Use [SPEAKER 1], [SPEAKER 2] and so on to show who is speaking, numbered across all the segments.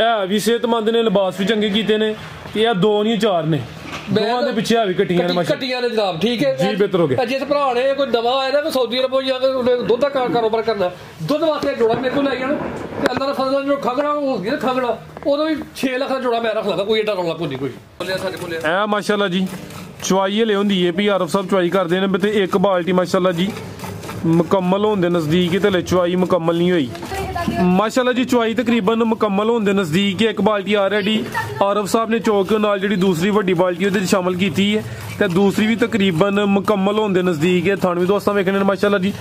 [SPEAKER 1] है भी सेहतमंद ने, लिबास भी चंगे कीते ने, ये दो नहीं चार ने, दोवां दे पिछे है भी कट्टियां ने
[SPEAKER 2] जनाब। ठीक है
[SPEAKER 1] जी, बेहतर हो गया।
[SPEAKER 2] जिस भरा ने कोई नवा आया ना सऊदी अरब जाकर दुध का कारोबार करना, दुध वास्ते जोड़ा मेरे को लै जाना, अल्लाह का फजल जो खगड़ा हो गया खगड़ा उदों भी 6 लाख का जोड़ा मैं रख लगा, कोई एडा रौला कोई कोई
[SPEAKER 1] ऐ माशाल्लाह जी चवाई ले होंदी है भी आरफ साहब चवाई करते हैं ते एक बाल्टी माशाल्लाह जी मुकम्मल होने नज़दीक ते चवाई मुकम्मल नहीं हुई माशाल्लाह जी। चवाई तकरीबन मुकम्मल होने नज़दीक एक बाल्टी ऑलरेडी आरफ साहब ने चौक नाल जी दूसरी वड्डी बाल्टी उहदे शामिल की है ते दूसरी भी तकरीबन मुकम्मल होने नज़दीक है। थान भी दोस्तों वेखने माशाल्लाह जी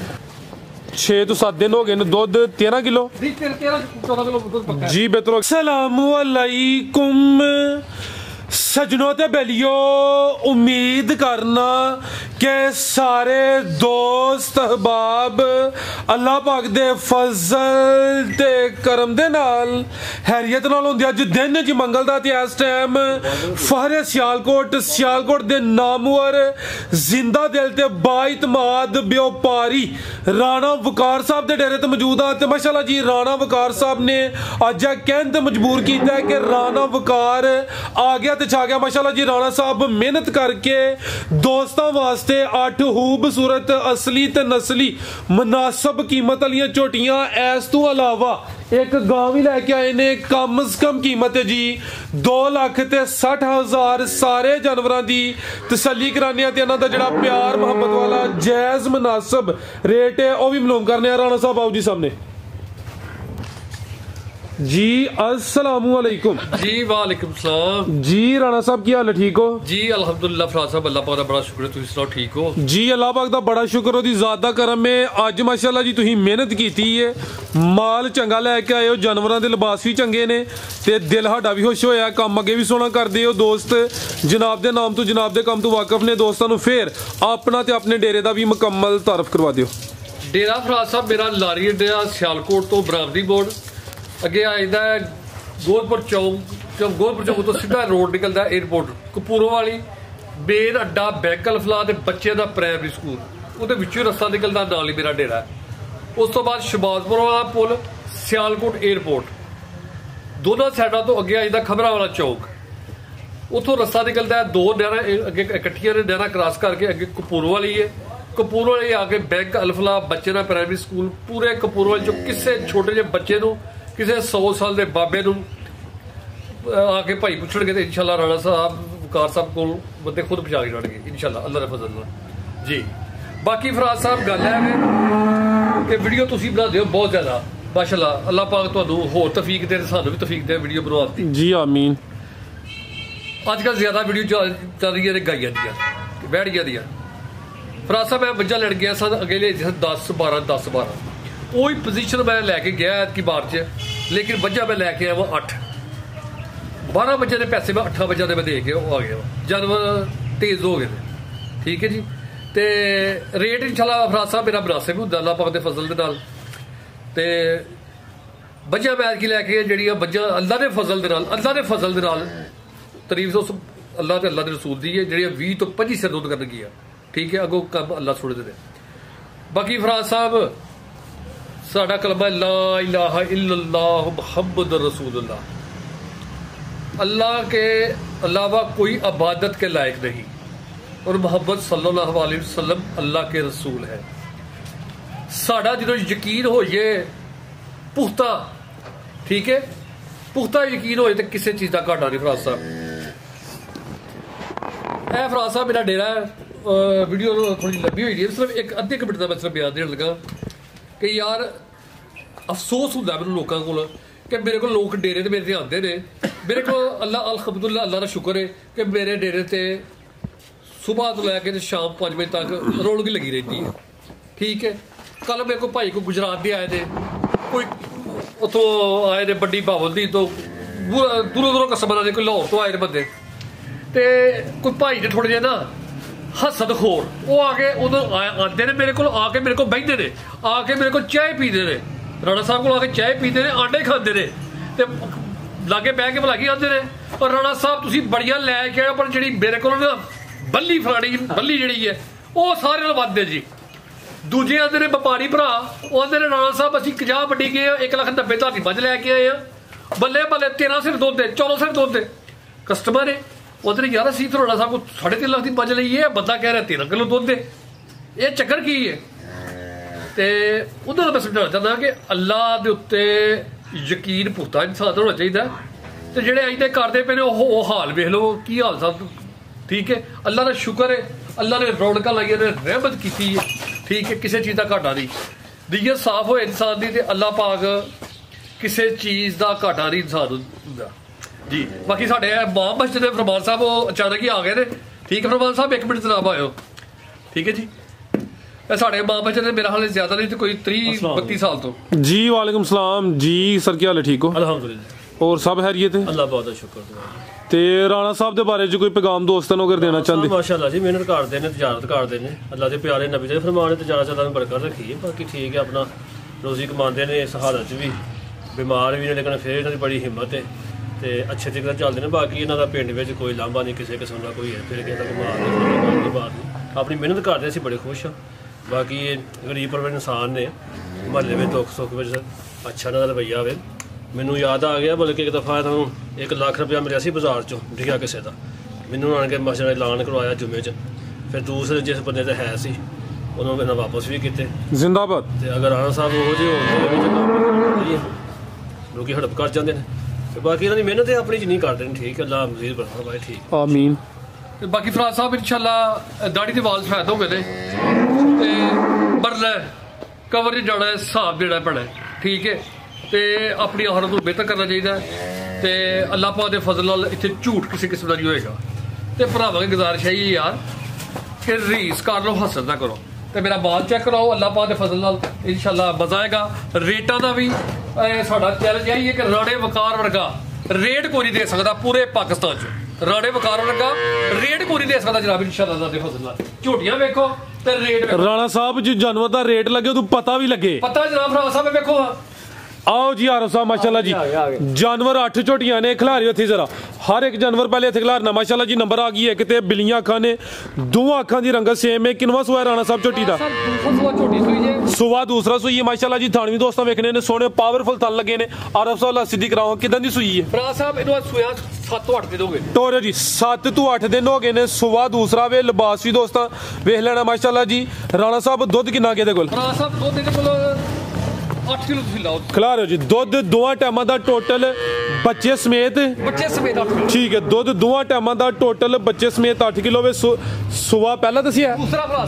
[SPEAKER 1] 6 तो 7 दिन हो गए दुध 13 किलो जी। बेहतर। अस्सलामुअलैकुम सजनों ते बेलियो, उम्मीद करना के सारे दोस्त अहबाब अल्लाह पाक दे फजल ते करम दे नाल हैरियत नाल होंदे। अज दिन जी मंगल दा ते इस टाइम फहरे सियालकोट दे नामवर जिंदा दिल ते बाइतमाद व्यापारी राणा वकार साहब दे डेरे ते मौजूद आ ते माशाल्लाह जी राणा वकार साहब ने अज कहन ते मजबूर किया है कि राणा वकार आ गया ते छा गया। माशाल्लाह जी राणा साहब मेहनत करके दोस्तों वास्ते 8 खूबसूरत असली ते नस्ली मुनासब कीमत वाली झोटियां इस तो अलावा एक गांव ही लैके आए ने। कम से कम कीमत है जी 2,60,000 सारे जानवरों की तसल्ली कराने इन्हों का जोड़ा प्यार मुहब्बत वाला जायज मुनासब रेट है वह भी मालूम करने। राणा साहब आओ जी सामने जी। अस्सलामुअलैकुम
[SPEAKER 2] जी। वालेकुम सलाम
[SPEAKER 1] जी। राणा साहब की हाल है, ठीक हो
[SPEAKER 2] जी? अल्हम्दुलिल्लाह फराज साहब अल्लाह पाक दा बड़ा शुक्र है, तुसीं सुनाओ ठीक हो
[SPEAKER 1] जी? अल्लाह पाक दा बड़ा शुक्र ओदी ज़ात दा करम है। अज माशाल्लाह जी तुसीं मेहनत कीती है, माल चंगा लैके आए हो, जानवरां दे लिबास भी चंगे ने ते दिल साडा भी खुश होया, काम अगे भी सोहना करदे हो। दोस्त जनाब दे नाम तो जनाब दे काम तो वाकफ ने। दोस्तां नूं फिर अपना ते अपने डेरे दा भी मुकम्मल तारफ करवा दिओ।
[SPEAKER 2] डेरा फराज साहब मेरा लारी अड्डा सियालकोट तो बरामदी बोर्ड अगे आइंदा है गोरपुर चौक, गोरपुर चौक तो सीधा रोड निकलता है एयरपोर्ट कपूरों वाली मेन अड्डा बैंक अल्फला ते बच्चे का प्राइमरी स्कूल उहदे विचों रस्ता निकलता नाल ही मेरा डेरा है। उस तो बाद शबाजपुर वाला पुल सियालकोट एयरपोर्ट दोनों साइडों तो अगे आइंदा खबरा वाला चौक, उतों रस्ता निकलता है 2 नहरां अगे इकट्ठियां ने नहरां क्रॉस करके अगे कपूरों वाली है। कपूरों वाली आके बैंक अल्फला बच्चे का प्राइमरी स्कूल पूरे कपूरों वाली चो किसी छोटे जे बच्चे नूं किसी 100 साल के बाबे नूं आके भाई पुछणगे तो इंशाल्लाह राणा साहब वकार साहब को बंदे खुद पहुंचा के जाणगे इंशाल्लाह अल्लाह दे फजल नाल जी। बाकी फराज साहब गल है कि वीडियो तुसीं बनाते हो बहुत ज्यादा माशाल्लाह, अल्लाह पाक तुहानूं होर तौफीक दे, सानूं भी तौफीक दे वीडियो बनवाउण दी
[SPEAKER 1] जी आमीन।
[SPEAKER 2] अजकल ज्यादा वीडियो चल रही है गाइयां दियां बैड़ियां दियां। फराज साहब मैं मज्झां लड़ गया सन अगे ले 10-12 कोई पोजीशन मैं लैके गया की बार च, लेकिन मज्झां मैं लैके आया 8-12 बच्चे के पैसे मैं 8 बच्चों के मैं दे के आ गया। जानवर तेज हो गए, ठीक है जी। तो रेट इंशाल्लाह फराज साहब मेरा मुनासिब भी होंदा अल्लाह पाक दे फजल दे नाल। ते मज्झां मैं की लैके जेहड़ियां मज्झां अल्लाह दे फजल दे नाल तरीफ तो अल्लाह ते अल्लाह दे रसूल दी है जेहड़ियां 20 तो 25 सिर दुध करन गियां, ठीक है। अगों कम अल्लाह छोड़ दे। बाकी फराज साहब साडा कलमा ला इलाहा इल्लल्लाह मुहम्मद रसूलुल्लाह, अल्लाह के अलावा कोई इबादत के लायक नहीं और मोहम्मद सल्लल्लाहु अलैहि वसल्लम अल्लाह के रसूल है। साडा जो यकीन हो ये पुख्ता, ठीक है, पुख्ता यकीन हो तो किसी चीज़ का घाटा नहीं। फराज साहब ए फराज साहब मेरा डेरा है। वीडियो थोड़ी लंबी हुई है, सिर्फ एक अद्धे मिनट का मैं सिर्फ बयान देने लगा कि यार अफसोस होंदा मैनूं लोकां कोल कि मेरे को लोग डेरे ते मेरे ते आंदे ने। मेरे को अल्लाह अल्हम्दुलिल्लाह अल्लाह का शुक्र है कि मेरे डेरे ते सुबह तो लैके शाम 5 बजे तक रौनक लगी रहती है, ठीक है। कल मेरे को भाई को गुजरात दे आए थे, कोई उतों आए ने बड्डी बावलदी तो दूरों कस्म आए, कोई लाहौर तो आए ने बंदे, तो कोई भाई ने थोड़े जे ना हसद खोर वो आके उधर आते ने मेरे को आके मेरे को बहते ने, आके मेरे को चाय पीते ने, राणा साहब को आके चाय पीते ने, आंडे खाते ने, ते लागे बह के भलागी आते ने। और राणा साहब तुसीं बड़ियां लैके आए पर जी मेरे को ना बल्ली फलानी बल्ली जी है वो सारे नाल वध है जी। दूजे आते ने व्यापारी भरा वो आते ने राणा साहब असीं 50 बड्डी गए 1,90,000 दी मੱਝ लैके आए हैं ਬੱਲੇ ਬੱਲੇ 13 ਸਿਰ ਦੁੱਧ ਦੇ 14 ਸਿਰ ਦੁੱਧ ਦੇ ਕਸਟਮਰ ਹੈ ਉਧਰ ਯਾਰ ਅਸੀਂ ਥੋੜਾ ਸਾਹਿਬ ਕੋ 3.5 ਲੱਖ ਦੀ ਮੱਝ ਲਈ ਹੈ ਬੰਦਾ ਕਹਿ ਰਿਹਾ 13 ਕਿਲੋ ਦੁੱਧ ਦੇ ਇਹ ਚੱਕਰ ਕੀ ਹੈ ਤੇ ਉਹਨਾਂ ਨੂੰ ਮੈਂ ਸਮਝਾਉਣਾ ਚਾਹੁੰਦਾ ਕਿ ਅੱਲਾ ਦੇ ਉੱਤੇ ਯਕੀਨ ਪੁਖਤਾ ਇਨਸਾਨ ਹੋਣਾ ਚਾਹੀਦਾ ਤੇ ਜਿਹੜੇ ਅੱਜ ਦੇ ਕਰਦੇ ਪਏ ਨੇ ਉਹ ਹਾਲ ਵੇਖ ਲਓ ਕੀ ਹਾਲ ਸਾਹਿਬ ਠੀਕ ਹੈ ਅੱਲਾ ਦਾ ਸ਼ੁਕਰ ਹੈ ਅੱਲਾ ਨੇ ਰੌਣਕਾਂ ਲਾਈਆਂ ਨੇ ਰਹਿਮਤ ਕੀਤੀ ਹੈ ਠੀਕ ਹੈ ਕਿਸੇ ਚੀਜ਼ ਦਾ ਘਾਟਾ ਨਹੀਂ ਨੀਅਤ ਸਾਫ਼ ਹੋਏ ਇਨਸਾਨ ਦੀ ਤੇ ਅੱਲਾ ਪਾਕ ਕਿਸੇ ਚੀਜ਼ ਦਾ ਘਾਟਾ ਨਹੀਂ ਇਨਸਾਨ ਹੁੰਦਾ ਜੀ ਬਾਕੀ ਸਾਡੇ ਮਾਂ ਮਸਜਿਦ ਦੇ ਫਰਮਾਨ ਸਾਹਿਬ ਉਹ ਅਚਾਨਕ ਹੀ ਆ ਗਏ ਨੇ ਠੀਕ ਹੈ ਫਰਮਾਨ ਸਾਹਿਬ 1 ਮਿੰਟ ਜਨਾਬ ਆਇਓ ਠੀਕ ਹੈ ਜੀ ਇਹ ਸਾਡੇ ਮਾਂ ਮਸਜਿਦ ਦੇ ਮੇਰਾ ਹਾਲੇ ਜ਼ਿਆਦਾ ਨਹੀਂ ਤੇ ਕੋਈ 30-32 ਸਾਲ ਤੋਂ ਜੀ
[SPEAKER 1] ਵਾਲੇकुम सलाम जी सर क्या हाल है ठीक हो
[SPEAKER 2] अल्हम्दुलिल्लाह
[SPEAKER 1] और सब खैरियत है
[SPEAKER 2] अल्लाह बहुत शुक्र
[SPEAKER 1] ਤੇ ਰਾਣਾ ਸਾਹਿਬ ਦੇ ਬਾਰੇ ਚ ਕੋਈ ਪੈਗਾਮ ਦੋਸਤਾਂ ਨੂੰ ਅਗਰ ਦੇਣਾ ਚਾਹੁੰਦੇ
[SPEAKER 2] ਮਾਸ਼ਾਅੱਲਾ ਜੀ ਮਿਹਨਤ ਕਰਦੇ ਨੇ ਤਿਜਾਰਤ ਕਰਦੇ ਨੇ ਅੱਲਾ ਦੇ ਪਿਆਰੇ ਨਬੀ ਦੇ ਫਰਮਾਨ ਤੇ ਜ਼ਿਆਦਾ ਜ਼ਿਆਦਾ ਬਰਕਤ ਰੱਖੀ ਹੈ ਬਾਕੀ ਠੀਕ ਹੈ ਆਪਣਾ ਰੋਜ਼ੀ ਕਮਾਉਂਦੇ ਨੇ ਇਸ ਹਾਲਤ 'ਚ ਵੀ ਬਿਮਾਰ ਵੀ ਨੇ ਲੇਕਿਨ ਫਿਰ ਇਹਨਾਂ ਦੀ ਬੜੀ ਹਿੰਮਤ ਹੈ ਤੇ ਅੱਛੇ ਤਰੀਕੇ ਨਾਲ ਚੱਲਦੇ ਨੇ ਬਾਕੀ ਇਹਨਾਂ ਦਾ ਪਿੰਡ ਵਿੱਚ ਕੋਈ ਲਾਂਭਾ ਨਹੀਂ ਕਿਸੇ ਕਿਸਮ ਦਾ ਕੋਈ ਹੈ ਫਿਰ ਕਿਸੇ ਦਾ ਬਿਮਾਰ ਨਹੀਂ ਕੋਈ ਬਾਤ ਨਹੀਂ ਆਪਣੀ ਮਿਹਨਤ ਕਰਦੇ ਅਸੀਂ ਬੜੇ ਖੁਸ਼ ਹਾਂ ਬਾਕੀ ਇਹ ਗਰੀਬ ਪਰਿਵਾਰ ਇਨਸਾਨ ਨੇ ਮਹੱਲੇ ਵਿੱਚ ਦੁੱਖ ਸੁੱਖ ਵਿੱਚ ਅੱਛਾ ਇਹਨਾਂ ਦਾ ਰਵੱਈਆ ਹੋਵੇ ਮੈਨੂੰ ਯਾਦ ਆ ਗਿਆ ਬਲਕਿ ਇੱਕ ਦਫਾ ਤੁਹਾਨੂੰ 1 ਲੱਖ ਰੁਪਇਆ ਮਿਲਿਆ ਸੀ ਬਾਜ਼ਾਰ ਚੋਂ ਡਿੱਗਿਆ ਕਿਸੇ ਦਾ ਮੈਨੂੰ ਆਣ ਕੇ ਮਸਜਿਦ ਦਾ ਐਲਾਨ ਕਰਵਾਇਆ ਜੁਮੇ 'ਚ ਫਿਰ ਦੂਸਰੇ ਜਿਸ ਬੰਦੇ ਤੇ ਹੈ ਸੀ ਉਹਨੂੰ ਇਹਨਾਂ ਵਾਪਸ ਵੀ ਕੀਤੇ
[SPEAKER 1] ਜ਼ਿੰਦਾਬਾਦ
[SPEAKER 2] ਤੇ ਅਗਰ ਰਾਣਾ ਸਾਹਿਬ ਉਹੋ ਜਿਹੇ ਹੋਣ ਲੋਕੀ ਹੜਪ ਕਰ ਜਾਂਦੇ ਨੇ ਤੇ ਬਾਕੀ ਇਹਨਾਂ ਦੀ ਮਿਹਨਤ ਹੈ ਆਪਣੀ ਚ ਨਹੀਂ ਕਰਦੇ ਨੇ ਠੀਕ ਹੈ ਅੱਲਾ ਮਜ਼ੀਦ ਬਰਕਤ ਪਾਏ ਠੀਕ
[SPEAKER 1] ਆਮੀਨ ਤੇ
[SPEAKER 2] ਬਾਕੀ ਫਰਾਜ਼ ਸਾਹਿਬ ਇਨਸ਼ਾਅੱਲਾ ਦਾੜੀ ਦੇ ਵਾਲ ਸਫੈਦ ਹੋ ਗਏ ਨੇ ਤੇ ਬਰਲਾ ਕਵਰ ਚ ਜਾਣਾ ਹਿਸਾਬ ਦੇਣਾ ਪੈਣਾ ਠੀਕ ਹੈ ਤੇ ਆਪਣੀ ਆਖਰਤ ਨੂੰ ਬਿਹਤਰ ਕਰਨਾ ਚਾਹੀਦਾ ਤੇ ਅੱਲਾਹ ਪਾਕ ਦੇ ਫਜ਼ਲ ਨਾਲ ਇੱਥੇ ਝੂਠ ਕਿਸੇ ਕਿਸਮ ਦਾ ਨਹੀਂ ਹੋਏਗਾ ਤੇ ਭਰਾਵਾਂ ਦੀ ਗੁਜ਼ਾਰਿਸ਼ ਹੈ ਯਾਰ ਕਿ ਰੀਸ ਕਰ ਲਓ ਹਸਦ ਨਾ ਕਰੋ ਤੇ ਮੇਰਾ ਬਾਲ ਚੈੱਕ ਕਰਾਓ ਅੱਲਾਹ ਪਾਕ ਦੇ ਫਜ਼ਲ ਨਾਲ ਇਨਸ਼ਾਅੱਲਾ ਮਜ਼ਾ ਆਏਗਾ ਰੇਟਾਂ ਦਾ ਵੀ ਸਾਡਾ ਚੈਲੰਜ ਇਹ ਹੈ ਕਿ ਰਾਣੇ ਵਕਾਰ ਵਰਗਾ ਰੇਟ ਕੋਈ ਨਹੀਂ ਦੇ ਸਕਦਾ ਪੂਰੇ ਪਾਕਿਸਤਾਨ 'ਚ ਰਾਣੇ ਵਕਾਰ ਵਰਗਾ ਰੇਟ ਕੋਈ ਨਹੀਂ ਦੇ ਸਕਦਾ ਜਨਾਬ ਇਨਸ਼ਾਅੱਲਾ ਦੇ ਫਜ਼ਲ ਨਾਲ ਝੂਟੀਆਂ ਵੇਖੋ ਤੇ ਰੇਟ
[SPEAKER 1] ਰਾਣਾ ਸਾਹਿਬ ਜੀ ਜਾਨਵਰ ਦਾ ਰੇਟ ਲੱਗੇ ਉਹਨੂੰ ਪਤਾ ਵੀ ਲੱਗੇ
[SPEAKER 2] ਪਤਾ ਜਨਾਬ ਰਾਣਾ ਸਾਹਿਬ ਵੇਖੋ
[SPEAKER 1] आओ जी आरफ साहब माशाल्लाह जी जानवर 8 झोटियां ने खिलारी उत्थे जरा हर एक जानवर पहले इत्थे खिलारना माशाल्लाह जी नंबर आ गई है किते बिल्लियां अखां ने दोवां अखां दी रंगत सेम है किनवा सुआ राणा साहब झोटी दा सुआ दूसरा सुई है माशाल्लाह जी थानवी दोस्तों वेखने ने सोने पावरफुल थल लगे ने आरफ साहब सीधी कराओ किदां दी सुई है
[SPEAKER 2] भरा साहब इनो सुया 7 ਤੋਂ 8 दिन हो गए
[SPEAKER 1] टोरे जी 7 ਤੋਂ 8 दिन हो गए ने सुआ दूसरा वे लिबास भी दोस्तों वेख लेना माशाल्लाह जी राणा साहब दुध किन्ना के दे कोल
[SPEAKER 2] भरा साहब दुध दे कोल 8 किलो ਤੁਸੀਂ ਲਾਓ
[SPEAKER 1] ਖਿਲਾ ਰਹੇ ਹੋ ਜੀ ਦੁੱਧ ਦੋਵਾਂ ਟਾਈਮਾਂ ਦਾ ਟੋਟਲ ਬੱਚੇ ਸਮੇਤ 8
[SPEAKER 2] ਕਿਲੋ
[SPEAKER 1] ਠੀਕ ਹੈ ਦੁੱਧ ਦੋਵਾਂ ਟਾਈਮਾਂ ਦਾ ਟੋਟਲ ਬੱਚੇ ਸਮੇਤ 8 ਕਿਲੋ ਵੇ ਸੁਆ ਪਹਿਲਾਂ ਦੱਸਿਆ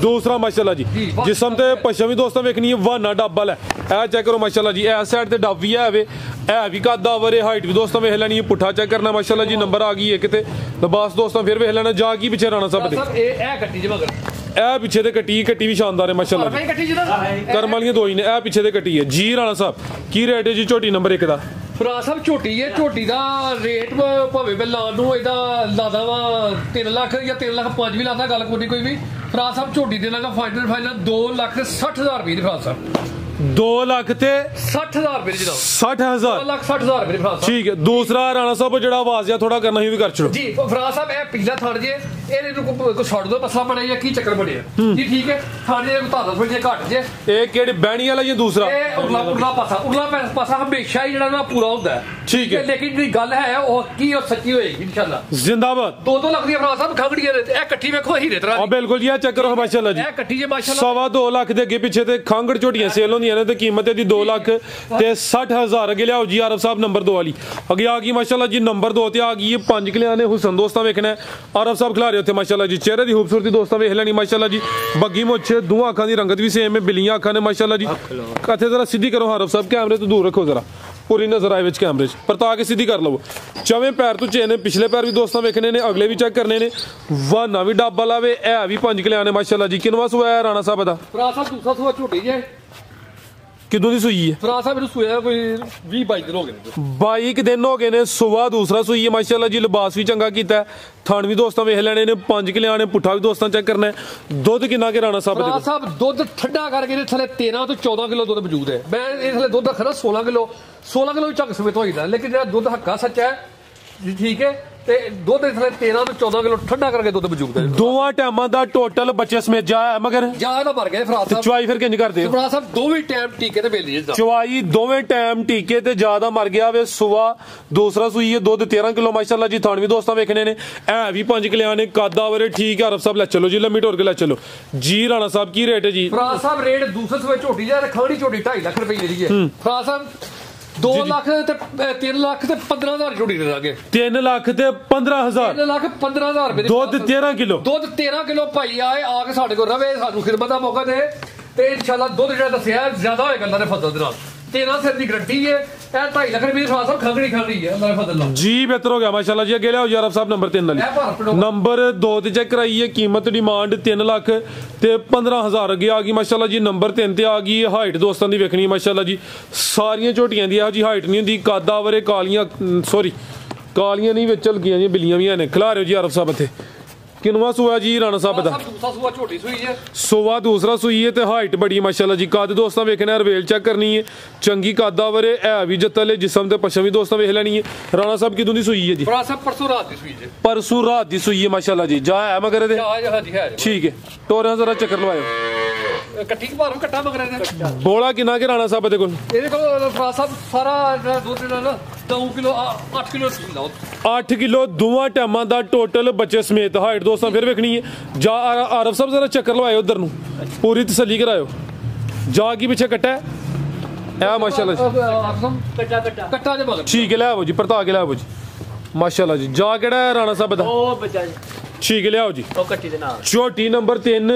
[SPEAKER 1] ਦੂਸਰਾ ਮਾਸ਼ਾਅੱਲਾ ਜੀ ਜਿਸਮ ਤੇ ਪਸ਼ਮ ਵੀ ਦੋਸਤਾਂ ਵੇਖਣੀ ਹੈ ਵਾਨਾ ਡੱਬਲ ਹੈ ਇਹ ਚੈੱਕ ਕਰੋ ਮਾਸ਼ਾਅੱਲਾ ਜੀ ਇਸ ਸਾਈਡ ਤੇ ਡੱਬ ਵੀ ਹੈ ਵੇ ਇਹ ਵੀ ਕੱਦਾ ਵਰੇ ਹਾਈਟ ਵੀ ਦੋਸਤਾਂ ਵੇਖ ਲੈਣੀ ਹੈ ਪੁੱਠਾ ਚੈੱਕ ਕਰਨਾ ਮਾਸ਼ਾਅੱਲਾ ਜੀ ਨੰਬਰ ਆ ਗਈ ਹੈ ਕਿਤੇ ਲਿਬਾਸ ਦੋਸਤਾਂ ਫਿਰ ਵੇਖ ਲੈਣਾ ਜਾ ਕੀ ਪਿੱਛੇ ਰਾਣਾ ਸਾਹਿਬ ਦੇ
[SPEAKER 2] ਇਹ ਗੱਡੀ ਚ ਮਗਰ
[SPEAKER 1] ਇਹ ਪਿੱਛੇ ਤੇ ਕੱਟੀ ਵੀ ਸ਼ਾਨਦਾਰ ਹੈ ਮਾਸ਼ਾਅੱਲਾ ਕਰਮ ਵਾਲੀਆਂ ਦੋ ਹੀ ਨੇ ਇਹ ਪਿੱਛੇ ਤੇ ਕੱਟੀ ਹੈ ਜੀ ਰਾਣਾ ਸਾਹਿਬ ਕੀ ਰੇਟ ਹੈ ਜੀ ਝੋਟੀ ਨੰਬਰ 1 ਦਾ
[SPEAKER 2] ਫਰਾ ਸਾਹਿਬ ਝੋਟੀ ਹੈ ਝੋਟੀ ਦਾ ਰੇਟ ਭਾਵੇਂ ਮੈਂ ਲਾਉਣ ਨੂੰ ਇਹਦਾ ਲਾਦਾ ਵਾ 3 ਲੱਖ ਜਾਂ 3 ਲੱਖ 5 ਵੀ ਲਾਦਾ ਗੱਲ ਕੋਈ ਵੀ ਫਰਾ ਸਾਹਿਬ ਝੋਟੀ ਦੇ ਨਾਲ ਫਾਈਨਲ 2,60,000 ਰੁਪਏ ਦੀ ਫਰਾ ਸਾਹਿਬ
[SPEAKER 1] 2 ਲੱਖ ਤੇ
[SPEAKER 2] 60,000 ਰੁਪਏ ਜਨਾਬ
[SPEAKER 1] 60,000
[SPEAKER 2] 2,60,000 ਰੁਪਏ ਫਰਾ ਸਾਹਿਬ
[SPEAKER 1] ਠੀਕ ਹੈ ਦੂਸਰਾ ਰਾਣਾ ਸਾਹਿਬ ਜਿਹੜਾ ਆਵਾਜ਼ ਆ ਥੋੜਾ ਕਰਨਾ ਹੀ ਵੀ ਕਰ ਛੜੋ
[SPEAKER 2] ਜੀ ਫਰਾ ਸਾਹਿਬ ਇਹ ਪਿਛਲਾ ਥਾੜ ਜੇ ਇਹਦੇ ਨੂੰ ਕੋਈ ਛੱਡ ਦੋ ਮਸਲਾ ਬਣਿਆ ਜਾਂ ਕੀ ਚੱਕਰ ਬਣਿਆ ਜੀ ਠੀਕ ਹੈ ਥਾੜੇ ਦੇ ਧਾਦਾ ਥੋੜੀ ਜੇ ਘੱਟ ਜੇ ਇਹ
[SPEAKER 1] ਕਿਹੜੇ ਬਹਿਣੀ ਵਾਲਾ ਜਾਂ ਦੂਸਰਾ
[SPEAKER 2] ਇਹ ਉਰਲਾ ਪਾਸਾ ਹਮੇਸ਼ਾ ਹੀ ਜਿਹੜਾ ਨਾ ਪੂਰਾ ਹੁੰਦਾ
[SPEAKER 1] ਠੀਕ ਹੈ
[SPEAKER 2] ਲੇਕਿਨ ਜਿਹੜੀ ਗੱਲ ਹੈ ਉਹ ਕੀ ਉਹ ਸੱਚੀ ਹੋਏਗੀ ਇਨਸ਼ਾਅੱਲਾ
[SPEAKER 1] ਜ਼ਿੰਦਾਬਾਦ
[SPEAKER 2] 2 ਲੱਖ ਦੀ ਫਰਾ ਸਾਹਿਬ ਖੰਗੜੀਆਂ ਇਹ ਇਕੱਠੀ ਵੇਖੋ ਹੀਰੇ ਤਰ੍ਹਾਂ
[SPEAKER 1] ਆ ਬਿਲਕੁਲ ਜੀ ਇਹ ਚੱਕ ਕਰੋ ਮਾਸ਼ਾਅੱਲਾ ਜੀ
[SPEAKER 2] ਇਹ ਇਕੱਠੀ ਜੇ ਮਾਸ਼ਾਅੱਲਾ
[SPEAKER 1] 2.5 ਲੱਖ ਦੇ ਅੱਗੇ ਪਿੱਛੇ ਤੇ ਖੰਗੜ ਝੋਟੀਆਂ ਸੇਲ ਹੁੰਦੀਆਂ ਨੇ ਤੇ ਕੀਮਤ ਇਹਦੀ 2 ਲੱਖ ਤੇ 60,000 ਅੱਗੇ ਲਿਆਓ ਜੀ ਆਰਫ ਸਾਹਿਬ ਨੰਬਰ 2 ਵਾਲੀ ਅੱਗੇ ਆ ਗਈ ਮਾਸ਼ਾਅੱਲਾ ਜੀ ਨੰਬਰ 2 ਤੇ ਆ ਗਈ 5 ਕਿਲਿਆਂ ਨੇ ਹੁਸਨ ਦੋਸਤਾਂ ਵੇਖਣਾ ਆਰਫ ਸਾਹਿਬ ਖਿਲਾ ਰਹੇ ਉੱਥੇ ਮਾਸ਼ਾਅੱਲਾ ਜੀ ਚਿਹਰੇ ਦੀ ਖੂਬਸੂਰਤੀ ਦੋਸਤਾਂ ਵੇਖ ਲੈਣੀ ਮਾਸ਼ਾਅੱਲਾ ਜੀ ਬੱਗੀ ਮੁੱਛ ਦੋਹਾਂ ਅੱਖਾਂ ਦੀ ਰੰਗਤ ਵੀ ਸੇਮ ਹੈ ਬਿੱਲੀਆਂ ਅੱਖਾਂ ਨੇ ਮਾਸ਼ਾਅੱਲਾ ਜੀ ਕੱਥੇ ਜ਼ਰਾ ਸਿੱਧੀ ਕਰੋ ਆਰਫ ਸਾਹਿਬ ਕੈਮਰੇ ਤੋਂ ਦੂਰ ਰੱਖੋ ਜ਼ਰਾ ਪੂਰੀ ਨਜ਼ਰ ਆਏ ਵਿੱਚ ਕੈਮਰੇ 'ਚ ਪਰਤਾ ਕੇ ਸਿੱਧੀ ਕਰ ਲਵੋ ਚਵੇਂ ਪੈਰ ਤੋਂ ਚੇ ਨੇ ਪਿਛਲੇ ਪੈਰ ਵੀ ਦੋਸਤਾਂ ਵੇਖਣੇ ਨੇ ਅਗਲੇ ਵੀ ਚੈੱਕ ਕਰਨੇ ਨੇ ਵਾਨਾ ਵੀ ਡੱਬ ਲਾਵੇ ਇਹ ਵੀ 5 ਕਿਲਿਆਂ ਨੇ ਮਾਸ਼ਾਅੱਲਾ ਜੀ ਕਿਨਵਾ ਸੁਆ ਰਾਣਾ ਸਾਹਿਬ ਦਾ
[SPEAKER 2] ਫਰਾ ਸਾਹਿਬ ਦੂਸਰਾ ਸੁਆ ਝੋਟੀ ਜੇ
[SPEAKER 1] ਕਿਦੋਂ ਦੀ ਸੂਈ ਹੈ
[SPEAKER 2] ਫਰਾ ਸਾਹਿਬ ਨੂੰ ਸੂਇਆ ਕੋਈ 20-22 ਦਿਨ ਹੋ ਗਏ
[SPEAKER 1] 22 ਦਿਨ ਹੋ ਗਏ ਨੇ ਸੁਆ ਦੂਸਰਾ ਸੂਈ ਹੈ ਮਾਸ਼ਾਅੱਲਾ ਜੀ ਲਿਬਾਸ ਵੀ ਚੰਗਾ ਕੀਤਾ ਥਣ ਵੀ ਦੋਸਤਾਂ ਵੇਖ ਲੈਣੇ ਨੇ 5 ਕਿਲਿਆਂ ਨੇ ਪੁੱਠਾ ਵੀ ਦੋਸਤਾਂ ਚੈੱਕ ਕਰਨਾ ਦੁੱਧ ਕਿੰਨਾ ਕਿ ਰਾਣਾ ਸਾਹਿਬ
[SPEAKER 2] ਫਰਾ ਸਾਹਿਬ ਦੁੱਧ ਠੰਡਾ ਕਰਕੇ ਇਹਦੇ ਥੱਲੇ 13 ਤੋਂ 14 ਕਿਲੋ ਦੁੱਧ ਮੌਜੂਦ ਹੈ ਮੈਂ ਇਹ ਥੱਲੇ ਦੁੱਧ ਰੱਖਣਾ 16 ਕਿਲੋ ਵੀ ਚੱਕ ਸਮੇਤ ਹੋਈਦਾ ਲੇਕਿਨ ਜਿਹੜਾ ਦੁੱਧ ਹੱਕਾ ਸੱਚਾ ਹੈ ਜੀ ਠੀਕ ਹੈ ਤੇ ਦੁੱਧ ਦੇ ਥਲੇ 13 ਤੋਂ 14 ਕਿਲੋ ਠੰਡਾ ਕਰਕੇ ਦੁੱਧ ਬਜੂਕਦਾ
[SPEAKER 1] ਦੋਵਾਂ ਟਾਈਮਾਂ ਦਾ ਟੋਟਲ ਬੱਚੇ ਸਮੇਤ ਜਾ ਹੈ ਮਗਰ
[SPEAKER 2] ਜਾ ਇਹਦਾ ਮਰ ਗਿਆ ਫਰਾਦ ਸਾਹਿਬ
[SPEAKER 1] ਚਵਾਈ ਫਿਰ ਕਿੰਜ ਕਰਦੇ ਹੋ
[SPEAKER 2] ਫਰਾਦ ਸਾਹਿਬ ਦੋਵੇਂ ਟਾਈਮ ਟੀਕੇ ਤੇ ਮਿਲ ਜੀ
[SPEAKER 1] ਚਵਾਈ ਦੋਵੇਂ ਟਾਈਮ ਟੀਕੇ ਤੇ ਜ਼ਿਆਦਾ ਮਰ ਗਿਆ ਵੇ ਸੁਆ ਦੂਸਰਾ ਸੂਈ ਹੈ ਦੁੱਧ 13 ਕਿਲੋ ਮਾਸ਼ਾਅੱਲਾ ਜੀ ਥਾਣ ਵੀ ਦੋਸਤਾਂ ਵੇਖਣੇ ਨੇ ਐ ਵੀ 5 ਕਿਲਿਆਂ ਨੇ ਕਾਦਾ ਵਰੇ ਠੀਕ ਹੈ ਅਰਬ ਸਾਹਿਬ ਲੈ ਚਲੋ ਜੀ ਲੰਮੀ ਢੋਰ ਕੇ ਲੈ ਚਲੋ ਜੀ ਰਾਣਾ ਸਾਹਿਬ ਕੀ ਰੇਟ ਹੈ ਜੀ
[SPEAKER 2] ਫਰਾਦ ਸਾਹਿਬ ਰੇਟ ਦੂਸਰੇ ਸੂਏ ਝੋਟੀ ਜਾ ਖਾਣੀ ਝੋਟੀ 2.5 ਲੱਖ ਰੁਪਏ ਦੀ ਹੈ ਫਰਾਦ ਸਾਹਿਬ 2 ਲੱਖ ਤੇ 3 ਲੱਖ ਤੇ 15,000 ਝੋਟੀ ਦੇ ਦਾਂਗੇ
[SPEAKER 1] 3 ਲੱਖ ਤੇ 15,000
[SPEAKER 2] 3 ਲੱਖ 15,000 ਰੁਪਏ
[SPEAKER 1] ਦੁੱਧ 13 ਕਿਲੋ
[SPEAKER 2] ਦੁੱਧ 13 ਕਿਲੋ ਭਾਈ ਆਏ ਆ ਕੇ ਸਾਡੇ ਕੋਲ ਰਵੇ ਸਾਨੂੰ ਖਿਦਮਤ ਦਾ ਮੌਕਾ ਦੇ ਤੇ ਇਨਸ਼ਾਅੱਲਾ ਦੁੱਧ ਜਿਹੜਾ ਦੱਸਿਆ ਜ਼ਿਆਦਾ ਹੋਏਗਾ ਅੱਲਾ ਦੇ ਫਜ਼ਲ ਦੇ ਨਾਲ 13 ਸਿਰ ਦੀ ਗਰੰਟੀ ਹੈ ਇਹ 2.5 ਲੱਖ ਰੁਪਏ ਦੀ ਫਰਾਦ ਸਾਹਿਬ ਖਾਣੀ ਹੈ ਅੱਲਾ ਦੇ ਫਜ਼ਲ ਨਾਲ
[SPEAKER 1] ਜੀ ਬਿਹਤਰ ਹੋ ਗਿਆ ਮਾਸ਼ਾਅੱਲਾ ਜੀ ਅੱਗੇ ਲਿਆਓ ਯਾਰ ਸਾਹਿਬ ਨੰਬਰ 3 ਵਾਲੀ ਨੰਬਰ 2 ਤੇ ਚੈੱਕ ਕਰਾਈਏ ਕੀਮਤ ਡਿਮਾਂਡ 3 ਲੱਖ ਤੇ 15,000 ਅੱਗੇ ਆ ਗਈ ਮਾਸ਼ਾਅੱਲਾ ਜੀ ਨੰਬਰ 3 ਤੇ ਆ ਗਈ ਹਾਈਟ ਦੋਸਤਾਂ ਦੀ ਵੇਖਣੀ ਮਾਸ਼ਾਅੱਲਾ ਜੀ ਸਾਰੀਆਂ ਝੋਟੀਆਂ ਦੀ ਇਹੋ ਜੀ ਹਾਈਟ ਨਹੀਂ ਹੁੰਦੀ ਕਾਦਾ ਵਰੇ ਕਾਲੀਆਂ ਕਾਲੀਆਂ ਨਹੀਂ ਵਿੱਚ ਲਗੀਆਂ ਜੀ ਬਿੱਲੀਆਂ ਵੀ ਨੇ ਖਿਲਾ ਰਹੇ ਜੀ ਅਰਬ ਸਾਹਿਬ ਇੱਥੇ ਕਿਨਵਾ ਸੂਆ ਜੀ ਰਾਣਾ ਸਾਹਿਬ ਦਾ
[SPEAKER 2] ਸੂਆ ਝੋਟੀ ਸੂਈ ਹੈ
[SPEAKER 1] ਸੋਵਾ ਦੂਸਰਾ ਸੂਈ ਹੈ ਤੇ ਹਾਈਟ ਬੜੀ ਮਾਸ਼ਾਅੱਲਾ ਜੀ ਕੱਦ ਦੋਸਤਾਂ ਵੇਖਣਾ ਰਵੇਲ ਚੈੱਕ ਕਰਨੀ ਹੈ ਚੰਗੀ ਕਾਦਾ ਵਰੇ ਹੈ ਵੀ ਜੱਤਲੇ ਜਿਸਮ ਤੇ ਪਛਮ ਵੀ ਦੋਸਤਾਂ ਵੇਖ ਲੈਣੀ ਹੈ ਰਾਣਾ ਸਾਹਿਬ ਕਿਦੋਂ ਦੀ ਸੂਈ ਹੈ ਜੀ
[SPEAKER 2] ਫਰਾਦ ਸਾਹਿਬ ਪਰਸੋਂ ਰਾਤ ਦੀ ਸੂਈ ਹੈ
[SPEAKER 1] ਪਰਸੋਂ ਰਾਤ ਦੀ ਸੂਈ ਹੈ ਮਾਸ਼ਾਅੱਲਾ ਜੀ ਜਾ ਹੈ ਮਗਰ ਇਹਦੇ
[SPEAKER 2] ਹਾਂਜੀ ਹੈ
[SPEAKER 1] ਠੀਕ ਹੈ ਟੋਰਿਆਂ ਜ਼ਰਾ ਚੱਕਰ ਲਵਾਇਓ
[SPEAKER 2] ਕੱਟੀ ਮਾਰੋ ਕੱਟਾ ਮਗਰ ਇਹਦੇ
[SPEAKER 1] ਬੋਲਾ ਕਿੰਨਾ ਕਿ ਰਾਣਾ ਸਾਹਿਬ ਦੇ ਕੋਲ
[SPEAKER 2] ਇਹਦੇ ਕੋਲ ਫਰਾਦ ਸਾਹਿਬ ਸਾਰਾ ਦੁੱਧ ਨਾਲ 2 ਕਿਲੋ 8 ਕਿਲੋ ਲਾਓ
[SPEAKER 1] 8 ਕਿਲੋ ਦੋਵਾਂ ਟਾਈਮਾਂ ਦਾ ਟੋਟਲ ਬੱਚੇ ਸਮੇਤ ਹਾਈਟ ਦੋਸਤਾਂ ਫਿਰ ਵੇਖਣੀ ਹੈ ਜਾ ਆਰਫ ਸਾਹਿਬ ਜ਼ਰਾ ਚੱਕਰ ਲਵਾਇਓ ਉਧਰ ਨੂੰ ਪੂਰੀ ਤਸੱਲੀ ਕਰਾਇਓ ਜਾ ਕੀ ਪਿੱਛੇ ਕੱਟਾ ਹੈ ਮਾਸ਼ਾਅੱਲਾ ਜੀ ਕੱਟਾ ਦੇ ਮਗਰ ਠੀਕ ਹੈ ਲੈ ਆਵੋ ਜੀ ਪਰਤਾ ਕੇ ਲੈ ਆਵੋ ਜੀ ਮਾਸ਼ਾਅੱਲਾ ਜੀ ਜਾ ਕਿਹੜਾ ਹੈ ਰਾਣਾ ਸਾਹਿਬ ਦਾ
[SPEAKER 3] ਉਹ ਬੱਚਾ ਜੀ
[SPEAKER 1] ਠੀਕ ਹੈ ਲਿਆਓ ਜੀ
[SPEAKER 3] ਉਹ ਕੱਟੀ ਦੇ ਨਾਲ
[SPEAKER 1] ਝੋਟੀ ਨੰਬਰ 3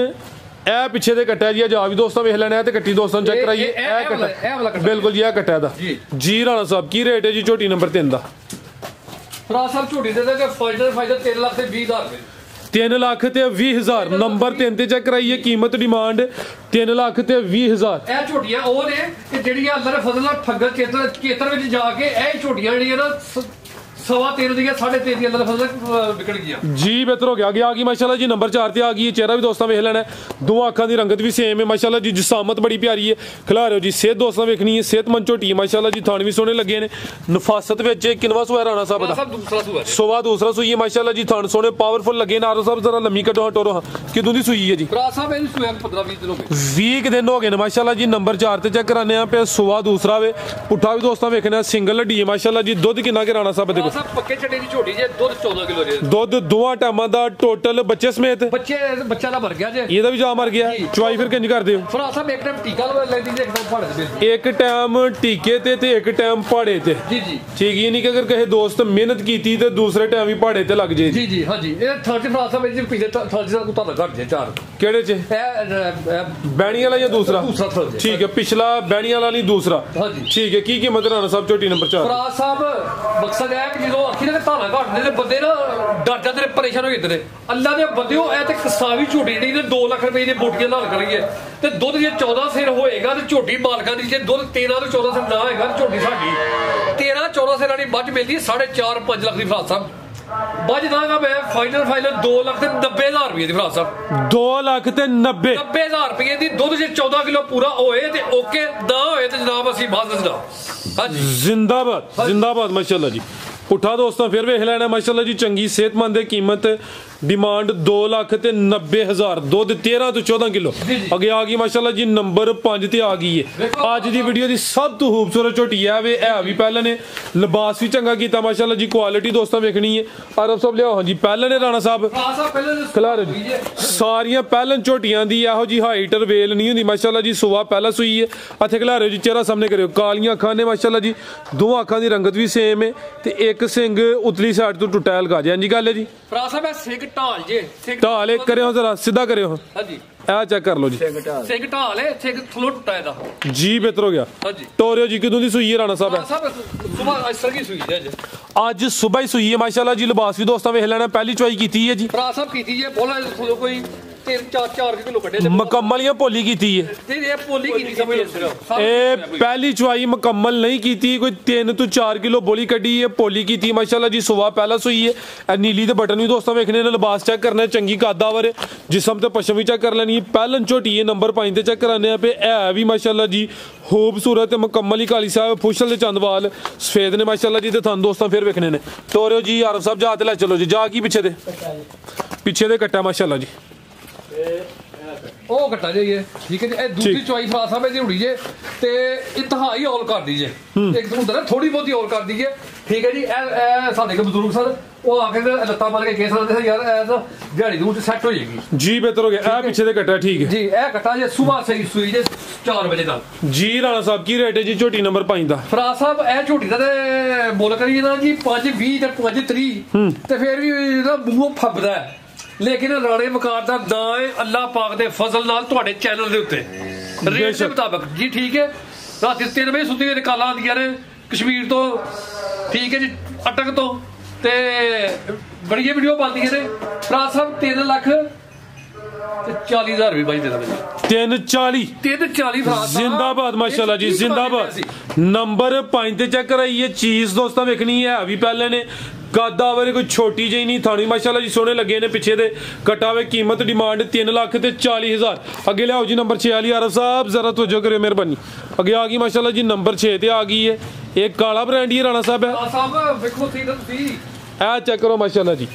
[SPEAKER 1] ਇਹ ਪਿੱਛੇ ਦੇ ਕੱਟਿਆ ਜੀ ਜਾ ਵੀ ਦੋਸਤਾਂ ਵੇਖ ਲੈਣਾ ਤੇ ਕੱਟੀ ਦੋਸਤਾਂ ਚੈੱਕ ਕਰਾਈਏ ਇਹ ਕੱਟਾ ਬਿਲਕੁਲ ਜੀ ਇਹ ਕੱਟਿਆ ਦਾ ਜੀ ਰਾਣਾ ਸਾਹਿਬ ਕੀ ਰੇਟ ਹੈ ਜੀ ਝੋਟੀ ਨੰਬਰ 3 ਦਾ
[SPEAKER 2] ਫਰਾਦ ਸਾਹਿਬ ਝੋਟੀ ਦੇ ਦੇ ਫਾਇਦਾ 3 ਲੱਖ ਤੇ 20,000 ਰੁਪਏ
[SPEAKER 1] 3 ਲੱਖ ਤੇ 20,000 ਨੰਬਰ 3 ਤੇ ਚੈੱਕ ਕਰਾਈਏ ਕੀਮਤ ਡਿਮਾਂਡ 3 ਲੱਖ ਤੇ 20,000
[SPEAKER 2] ਇਹ ਝੋਟੀਆਂ ਉਹ ਨੇ ਕਿ ਜਿਹੜੀਆਂ ਅੱਲਾ ਦੇ ਫਜ਼ਲ ਨਾਲ ਠੱਗਰ ਖੇਤਰ ਵਿੱਚ ਜਾ ਕੇ ਇਹ ਝੋਟੀਆਂ ਜਿਹੜੀਆਂ ਨਾ 13.5 ਦੀਆਂ 3.5 ਦੀਆਂ ਅੱਲਾ ਦੇ ਫਜ਼ਲ ਨਾਲ ਵਿਕਣ ਗਈਆਂ ਜੀ
[SPEAKER 1] ਬਿਹਤਰ ਹੋ ਗਿਆ ਆ ਗਈ ਮਾਸ਼ਾਅੱਲਾ ਜੀ ਨੰਬਰ 4 ਤੇ ਆ ਗਈ ਚਿਹਰਾ ਵੀ ਦੋਸਤਾਂ ਵੇਖ ਲੈਣਾ ਦੋਵਾਂ ਅੱਖਾਂ ਦੀ ਰੰਗਤ ਵੀ ਸੇਮ ਹੈ ਮਾਸ਼ਾਅੱਲਾ ਜੀ ਜਿਸਾਮਤ ਬੜੀ ਪਿਆਰੀ ਹੈ ਖਿਲਾ ਰਹੇ ਹੋ ਜੀ ਸਿਹਤ ਦੋਸਤਾਂ ਵੇਖਣੀ ਹੈ ਸਿਹਤਮੰਦ ਝੋਟੀ ਮਾਸ਼ਾਅੱਲਾ ਜੀ ਥਾਣ ਵੀ ਸੋਹਣੇ ਲੱਗੇ ਨੇ ਨਫਾਸਤ ਵਿੱਚ ਕਿਨਵਾ ਸੂਆ ਰਾਣਾ ਸਾਹਿਬ ਦਾ
[SPEAKER 2] ਦੂਸਰਾ ਸੂਆ
[SPEAKER 1] ਸੋਵਾ ਦੂਸਰਾ ਸੂਈ ਹੈ ਮਾਸ਼ਾਅੱਲਾ ਜੀ ਥਾਣ ਸੋਹਣੇ ਪਾਵਰਫੁਲ ਲੱਗੇ ਨਾਰੋ ਸਾਹਿਬ ਜ਼ਰਾ ਲੰਮੀ ਕੱਢੋ ਟੋਰੋ ਹਾਂ ਕਿਦੋਂ ਦੀ ਸੂਈ ਹੈ ਜੀ
[SPEAKER 2] ਫਰਾਦ ਸਾਹਿਬ ਇਹਦੀ ਸੂਆ 15-20 ਦਿਨ ਹੋ ਗਏ
[SPEAKER 1] 20 ਦਿਨ ਹੋ ਗਏ ਨੇ ਮਾਸ਼ਾਅੱਲਾ ਜੀ ਨੰਬਰ 4 ਤੇ ਚੈੱਕ ਕਰਾਨੇ ਆ ਪਿਆ ਸੋਵਾ ਦੂਸਰਾ ਵੇ ਪੁੱਠਾ ਵੀ ਦੋਸਤਾਂ ਵੇਖਣਾ ਸਿੰਗਲ ਹੱਡੀ ਹੈ ਮਾਸ਼ਾਅੱਲਾ ਜੀ ਦੁੱਧ ਕਿੰਨਾ ਕਿ ਰਾਣਾ ਸਾਹਿਬ ਦੇ ਕੋਲ
[SPEAKER 2] ਪੱਕੇ ਛੱਡੇ ਦੀ ਝੋਟੀ ਜੇ ਦੁੱਧ 14 ਕਿਲੋ ਜੇ
[SPEAKER 1] ਦੁੱਧ ਦੋਵਾਂ ਟਾਈਮਾਂ ਦਾ ਟੋਟਲ ਬੱਚੇ ਸਮੇਤ
[SPEAKER 2] ਬੱਚਾ ਦਾ ਮਰ ਗਿਆ ਜੇ
[SPEAKER 1] ਇਹਦਾ ਵੀ ਜਾ ਮਰ ਗਿਆ ਚਵਾਈ ਫਿਰ ਕਿੰਜ ਕਰਦੇ ਹੋ
[SPEAKER 2] ਫਰਾਦ ਸਾਹਿਬ ਇੱਕ ਟਾਈਮ ਟੀਕਾ ਲੈਂਦੀ ਜੇ ਇੱਕ ਟਾਈਮ ਪਹਾੜੇ ਤੇ
[SPEAKER 1] ਇੱਕ ਟਾਈਮ ਟੀਕੇ ਤੇ ਇੱਕ ਟਾਈਮ ਪਹਾੜੇ ਤੇ
[SPEAKER 2] ਜੀ
[SPEAKER 1] ਠੀਕ ਹੀ ਨਹੀਂ ਕਿ ਅਗਰ ਕਿਸੇ ਦੋਸਤ ਮਿਹਨਤ ਕੀਤੀ ਤੇ ਦੂਸਰੇ ਟਾਈਮ ਵੀ ਪਹਾੜੇ ਤੇ ਲੱਗ ਜੇ
[SPEAKER 2] ਜੀ ਹਾਂਜੀ ਇਹ ਥਰਡ ਫਰਾਦ ਸਾਹਿਬ ਜੀ ਪਿਛਲੇ ਥਰਡ ਦਾ ਕੁੱਤਾ ਘੱਟ ਜੇ 4
[SPEAKER 1] ਕਿਹੜੇ ਚ ਬੈਣੀ ਵਾਲਾ ਜਾਂ ਦੂਸਰਾ ਠੀਕ ਹੈ ਪਿਛਲਾ ਬੈਣੀ ਵਾਲਾ ਨਹੀਂ ਦੂਸਰਾ ਠੀਕ ਹੈ ਕੀ ਕੀਮਤ ਰਾਣਾ ਸਾਹਿਬ ਝੋਟੀ ਨੰਬਰ 4
[SPEAKER 2] ਫਰਾਦ ਸਾਹਿਬ ਮਕਸਦ ਹੈ ਕਿ ਜਦੋਂ ਅੱਖੀ ਦੇ ਧਾਣਾ ਘਟਦੇ ਨੇ ਬੰਦੇ ਨਾ ਡਰ ਜਾਂਦੇ ਨੇ ਪਰੇਸ਼ਾਨ ਹੋ ਜਾਂਦੇ ਨੇ ਅੱਲਾ ਦੇ ਬੰਦਿਓ ਇਹ ਤੇ ਕਸਾਵੀ ਝੋਟੀ ਜਿਹੜੀ ਨੇ 2 ਲੱਖ ਰੁਪਏ ਦੀ ਬੋਟੀਆਂ ਨਾਲ ਕਰੀਏ ਤੇ ਦੁੱਧ ਜੇ 14 ਸਿਰ ਹੋਏਗਾ ਤੇ ਝੋਟੀ ਮਾਲਕਾਂ ਦੀ ਜੇ ਦੁੱਧ 13 ਤੋਂ 14 ਸਿਰ ਨਾ ਹੋਏਗਾ ਤੇ ਝੋਟੀ ਸਾਡੀ 13-14 ਸਿਰਾਂ ਦੀ ਮੱਝ ਮਿਲਦੀ 4.5 ਲੱਖ ਦੀ ਫਰਾਦ ਸਾਹਿਬ ਮੱਝ ਦਾਂਗਾ ਮੈਂ ਫਾਈਨਲ 2 ਲੱਖ ਤੇ 90,000 ਰੁਪਏ ਦੀ ਫਰਾਦ ਸਾਹਿਬ
[SPEAKER 1] 2 ਲੱਖ ਤੇ
[SPEAKER 2] 90,000 ਰੁਪਏ ਦੀ ਦੁੱਧ ਜੇ 14 ਕਿਲੋ ਪੂਰਾ ਹੋਏ ਤੇ ਓਕੇ ਨਾ ਹੋਏ ਤੇ ਜਨਾਬ ਅਸੀਂ ਬਾਅਦ ਦੱਸਦਾ ਹਾਂਜੀ
[SPEAKER 1] ਜ਼ਿੰਦਾਬਾਦ ਮਾਸ਼ਾਅੱਲਾ ਜੀ ਪੁੱਠਾ ਦੋਸਤਾਂ ਫਿਰ ਵੇਖ ਲੈਣਾ ਮਾਸ਼ਾਅੱਲਾ ਜੀ ਚੰਗੀ ਸਿਹਤਮੰਦ ਹੈ ਕੀਮਤ ਡਿਮਾਂਡ 2 ਲੱਖ ਤੇ 90,000 ਦੁੱਧ 13 ਤੋਂ 14 ਕਿਲੋ ਅੱਗੇ ਆ ਗਈ ਮਾਸ਼ਾਅੱਲਾ ਜੀ ਨੰਬਰ 5 ਤੇ ਆ ਗਈ ਹੈ ਅੱਜ ਦੀ ਵੀਡੀਓ ਦੀ ਸਭ ਤੋਂ ਖੂਬਸੂਰਤ ਝੋਟੀ ਹੈ ਵੇ ਇਹ ਵੀ ਪਹਿਲਾਂ ਨੇ ਲਿਬਾਸ ਵੀ ਚੰਗਾ ਕੀਤਾ ਮਾਸ਼ਾਅੱਲਾ ਜੀ ਕੁਆਲਿਟੀ ਦੋਸਤਾਂ ਵੇਖਣੀ ਹੈ ਅਰਬ ਸਾਹਿਬ ਲਿਆਓ ਹਾਂਜੀ ਪਹਿਲਾਂ ਨੇ ਰਾਣਾ ਸਾਹਿਬ ਖਿਲਾ ਰਹੇ ਜੀ ਸਾਰੀਆਂ ਪਹਿਲਾਂ ਝੋਟੀਆਂ ਦੀ ਇਹੋ ਜੀ ਹਾਈਟ ਰਵੇਲ ਨਹੀਂ ਹੁੰਦੀ ਮਾਸ਼ਾਅੱਲਾ ਜੀ ਸੁਆ ਪਹਿਲਾਂ ਸੂਈ ਹੈ ਇੱਥੇ ਖਿਲਾ ਰਹੇ ਜੀ ਚਿਹਰਾ ਸਾਹਮਣੇ ਕਰਿਓ ਕਾਲੀਆਂ ਅੱਖਾਂ ਨੇ ਮਾਸ਼ਾਅੱਲਾ ਜੀ ਦੋਵਾਂ ਅੱਖਾਂ ਦੀ ਰੰਗਤ ਵੀ ਸੇਮ ਹੈ ਤੇ ਇੱਕ ਸਿੰਘ ਉਤਲੀ ਸਾਈਡ ਤੋਂ ਟੁੱਟਿਆ ਲਗਾ ਜੇ ਹਾਂਜੀ ਗੱਲ ਹੈ ਜੀ
[SPEAKER 2] ਫਰਾਦ ਸਾਹਿਬ ਸਿੰਘ ਢਾਲ ਜੇ
[SPEAKER 1] ਢਾਲ ਇੱਕ ਕਰਿਓ ਜ਼ਰਾ ਸਿੱਧਾ ਕਰਿਓ
[SPEAKER 2] ਹਾਂਜੀ
[SPEAKER 1] ਇਹ ਚੈੱਕ ਕਰ ਲਓ ਜੀ
[SPEAKER 2] ਸਿੰਘ ਢਾਲ ਹੈ ਸਿੰਘ ਥਲੋ ਟੁੱਟਾ ਇਹਦਾ
[SPEAKER 1] ਜੀ ਬਿਹਤਰ ਹੋ ਗਿਆ
[SPEAKER 2] ਹਾਂਜੀ
[SPEAKER 1] ਟੋਰਿਓ ਜੀ ਕਿਦੋਂ ਦੀ ਸੂਈ ਹੈ ਰਾਣਾ ਸਾਹਿਬ
[SPEAKER 2] ਸੁਬਾਹ ਅਸਰ ਕੀ ਸੂਈ ਹੈ
[SPEAKER 1] ਅੱਜ ਸਵੇਰ ਹੀ ਸੂਈ ਹੈ ਮਾਸ਼ਾਅੱਲਾ ਜੀ ਲਿਬਾਸ ਵੀ ਦੋਸਤਾਂ ਵੇਖ ਲੈਣਾ ਪਹਿਲੀ ਚੁਆਈ ਕੀਤੀ ਹੈ ਜੀ
[SPEAKER 2] ਫਰਾਦ ਸਾਹਿਬ ਕੀਤੀ ਜੇ ਬੋਲਾ ਕੋਈ 4 किलो कटे
[SPEAKER 1] मुकम्मल या पोली कीती है
[SPEAKER 2] ये पोली की समझ लो सिर्फ
[SPEAKER 1] ए पहली चुआई मुकम्मल नहीं कीती कोई 3 तो 4 किलो बोली कटी है पोली कीती माशाल्लाह जी सुबह पहला सोई है ए नीली दे बटन भी दोस्तों वेखने ने लिबास चेक करना है चंगी कादावर जिसम ते पशम भी चेक कर लेनी है पहलन झोटी है नंबर 5 ते चेक कराने पे है भी माशाल्लाह जी खूबसूरत मुकम्मल ही काली साहब फुशल दे चंदवाल सफेद ने माशाल्लाह जी ते थान दोस्तों फिर वेखने ने टोरियो जी आरफ साहब जा ते ले चलो जी जा की पीछे दे कट्टा माशाल्लाह जी
[SPEAKER 2] ਉਹ ਕੱਟਾ ਜਾਈਏ ਠੀਕ ਹੈ ਜੀ ਇਹ ਦੂਜੀ ਚੁਆਈ ਫਰਾਸ ਸਾਹਿਬ ਦੀ ਹੁੜੀ ਜੇ ਤੇ ਇੰਤਹਾਈ ਔਲ ਕਰ ਦੀ ਜੇ ਇੱਕ ਹੁੰਦਾ ਨਾ ਥੋੜੀ ਬਹੁਤੀ ਔਲ ਕਰ ਦੀ ਜੇ ਠੀਕ ਹੈ ਜੀ ਇਹ ਸਾਡੇ ਕੇ ਬਜ਼ੁਰਗ ਸਨ ਉਹ ਆ ਕੇ ਲੱਤਾਂ ਮਾਰ ਕੇ ਕਹਿ ਸਕਦੇ ਸੀ ਯਾਰ ਇਹ ਤਾਂ ਦਿਹਾੜੀ ਦੂਰ ਸੈੱਟ ਹੋ ਜਾਏਗੀ
[SPEAKER 1] ਜੀ ਬਿਹਤਰ ਹੋ ਗਿਆ ਇਹ ਪਿੱਛੇ ਦੇ ਕੱਟਾ ਠੀਕ ਹੈ
[SPEAKER 2] ਜੀ ਇਹ ਕੱਟਾ ਜੇ ਸਵੇਰ ਸਹੀ ਸੂਈ ਜੇ 4 ਵਜੇ ਦਾ ਜੀ
[SPEAKER 1] ਰਾਣਾ ਸਾਹਿਬ ਕੀ ਰੇਟ ਹੈ ਜੀ ਝੋਟੀ ਨੰਬਰ 5 ਦਾ
[SPEAKER 2] ਫਰਾਸ ਸਾਹਿਬ ਇਹ ਝੋਟੀ ਦਾ ਤੇ ਮੁੱਲ ਕਰੀਏ ਨਾ ਜੀ 5:20 ਤੇ 5:30 ਤੇ ਫਿਰ ਵੀ ਇਹਦਾ ਮੂੰਹੋਂ ਫੱਬਦਾ ਲੇਕਿਨ ਰਾਣੇ ਵਕਾਰ ਦਾ ਨਾਂ ਹੈ ਅੱਲਾਹ ਪਾਕ ਦੇ ਫਜ਼ਲ ਨਾਲ ਤੁਹਾਡੇ ਚੈਨਲ ਦੇ ਉੱਤੇ ਰੇਟ ਦੇ ਮੁਤਾਬਕ ਜੀ ਠੀਕ ਹੈ ਰਾਤੀ 3 ਵਜੇ ਸੁੱਤੀ ਹੋਈ ਕਾਲਾਂ ਆਉਂਦੀਆਂ ਨੇ ਕਸ਼ਮੀਰ ਤੋਂ ਠੀਕ ਹੈ ਜੀ ਅਟਕ ਤੋਂ ਤੇ ਬੜੀਆਂ ਵੀਡੀਓ ਪਾਉਂਦੀਆਂ ਨੇ ਫਰਾਸ ਸਾਹਿਬ 3 ਲੱਖ ਤੇ 40,000 ਵੀ ਬਾਈ ਦੇ ਦਾਂ
[SPEAKER 1] 340 जिंदाबाद माशाल्लाह जी जिंदाबाद नंबर 5 ते चेक कराइए चीज दोस्तों वेखनी है अभी पहले ने गादा वाले कोई छोटी जी नहीं थानी माशाल्लाह जी सोने लगे ने पिछे दे कटा हुए कीमत डिमांड 3,40,000 अगे लियाओ जी नंबर 6 वाली आरफ साहब जरा तवज्जो करियो मेहरबानी अगे आ गई माशाल्लाह जी नंबर 6 ते आ गई है एक काला ब्रांड ही राणा साहब है ए चेक करो माशाल्लाह जी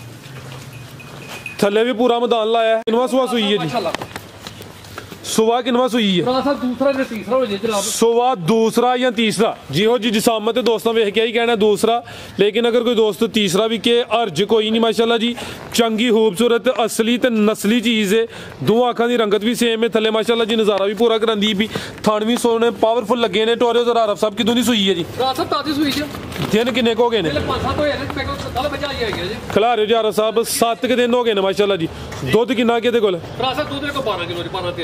[SPEAKER 1] थल्ले भी पूरा मैदान लाया है किनवा सुबह सुई है जी सुबह किनवा सुई है सुबह दूसरा या तीसरा जी हो जी जिसामत दोस्तों वेख के ही कहना दूसरा लेकिन अगर कोई दोस्त तीसरा भी के अर्ज कोई नहीं माशाल्लाह जी चंगी खूबसूरत असली ते नस्ली चीज़ है दो आँखों की रंगत भी सेम है थले माशाल्लाह जी नज़ारा भी पूरा करांदी भी थान भी सोने पावरफुल लगे ने टोरियो जरा आरफ साहब कितों दी सुई है जी दिन किन्ने को हो गए ने खिला रहे हो जी आरफ साहब 7 के दिन हो गए ने माशाल्लाह जी दुध किन्ना के कोल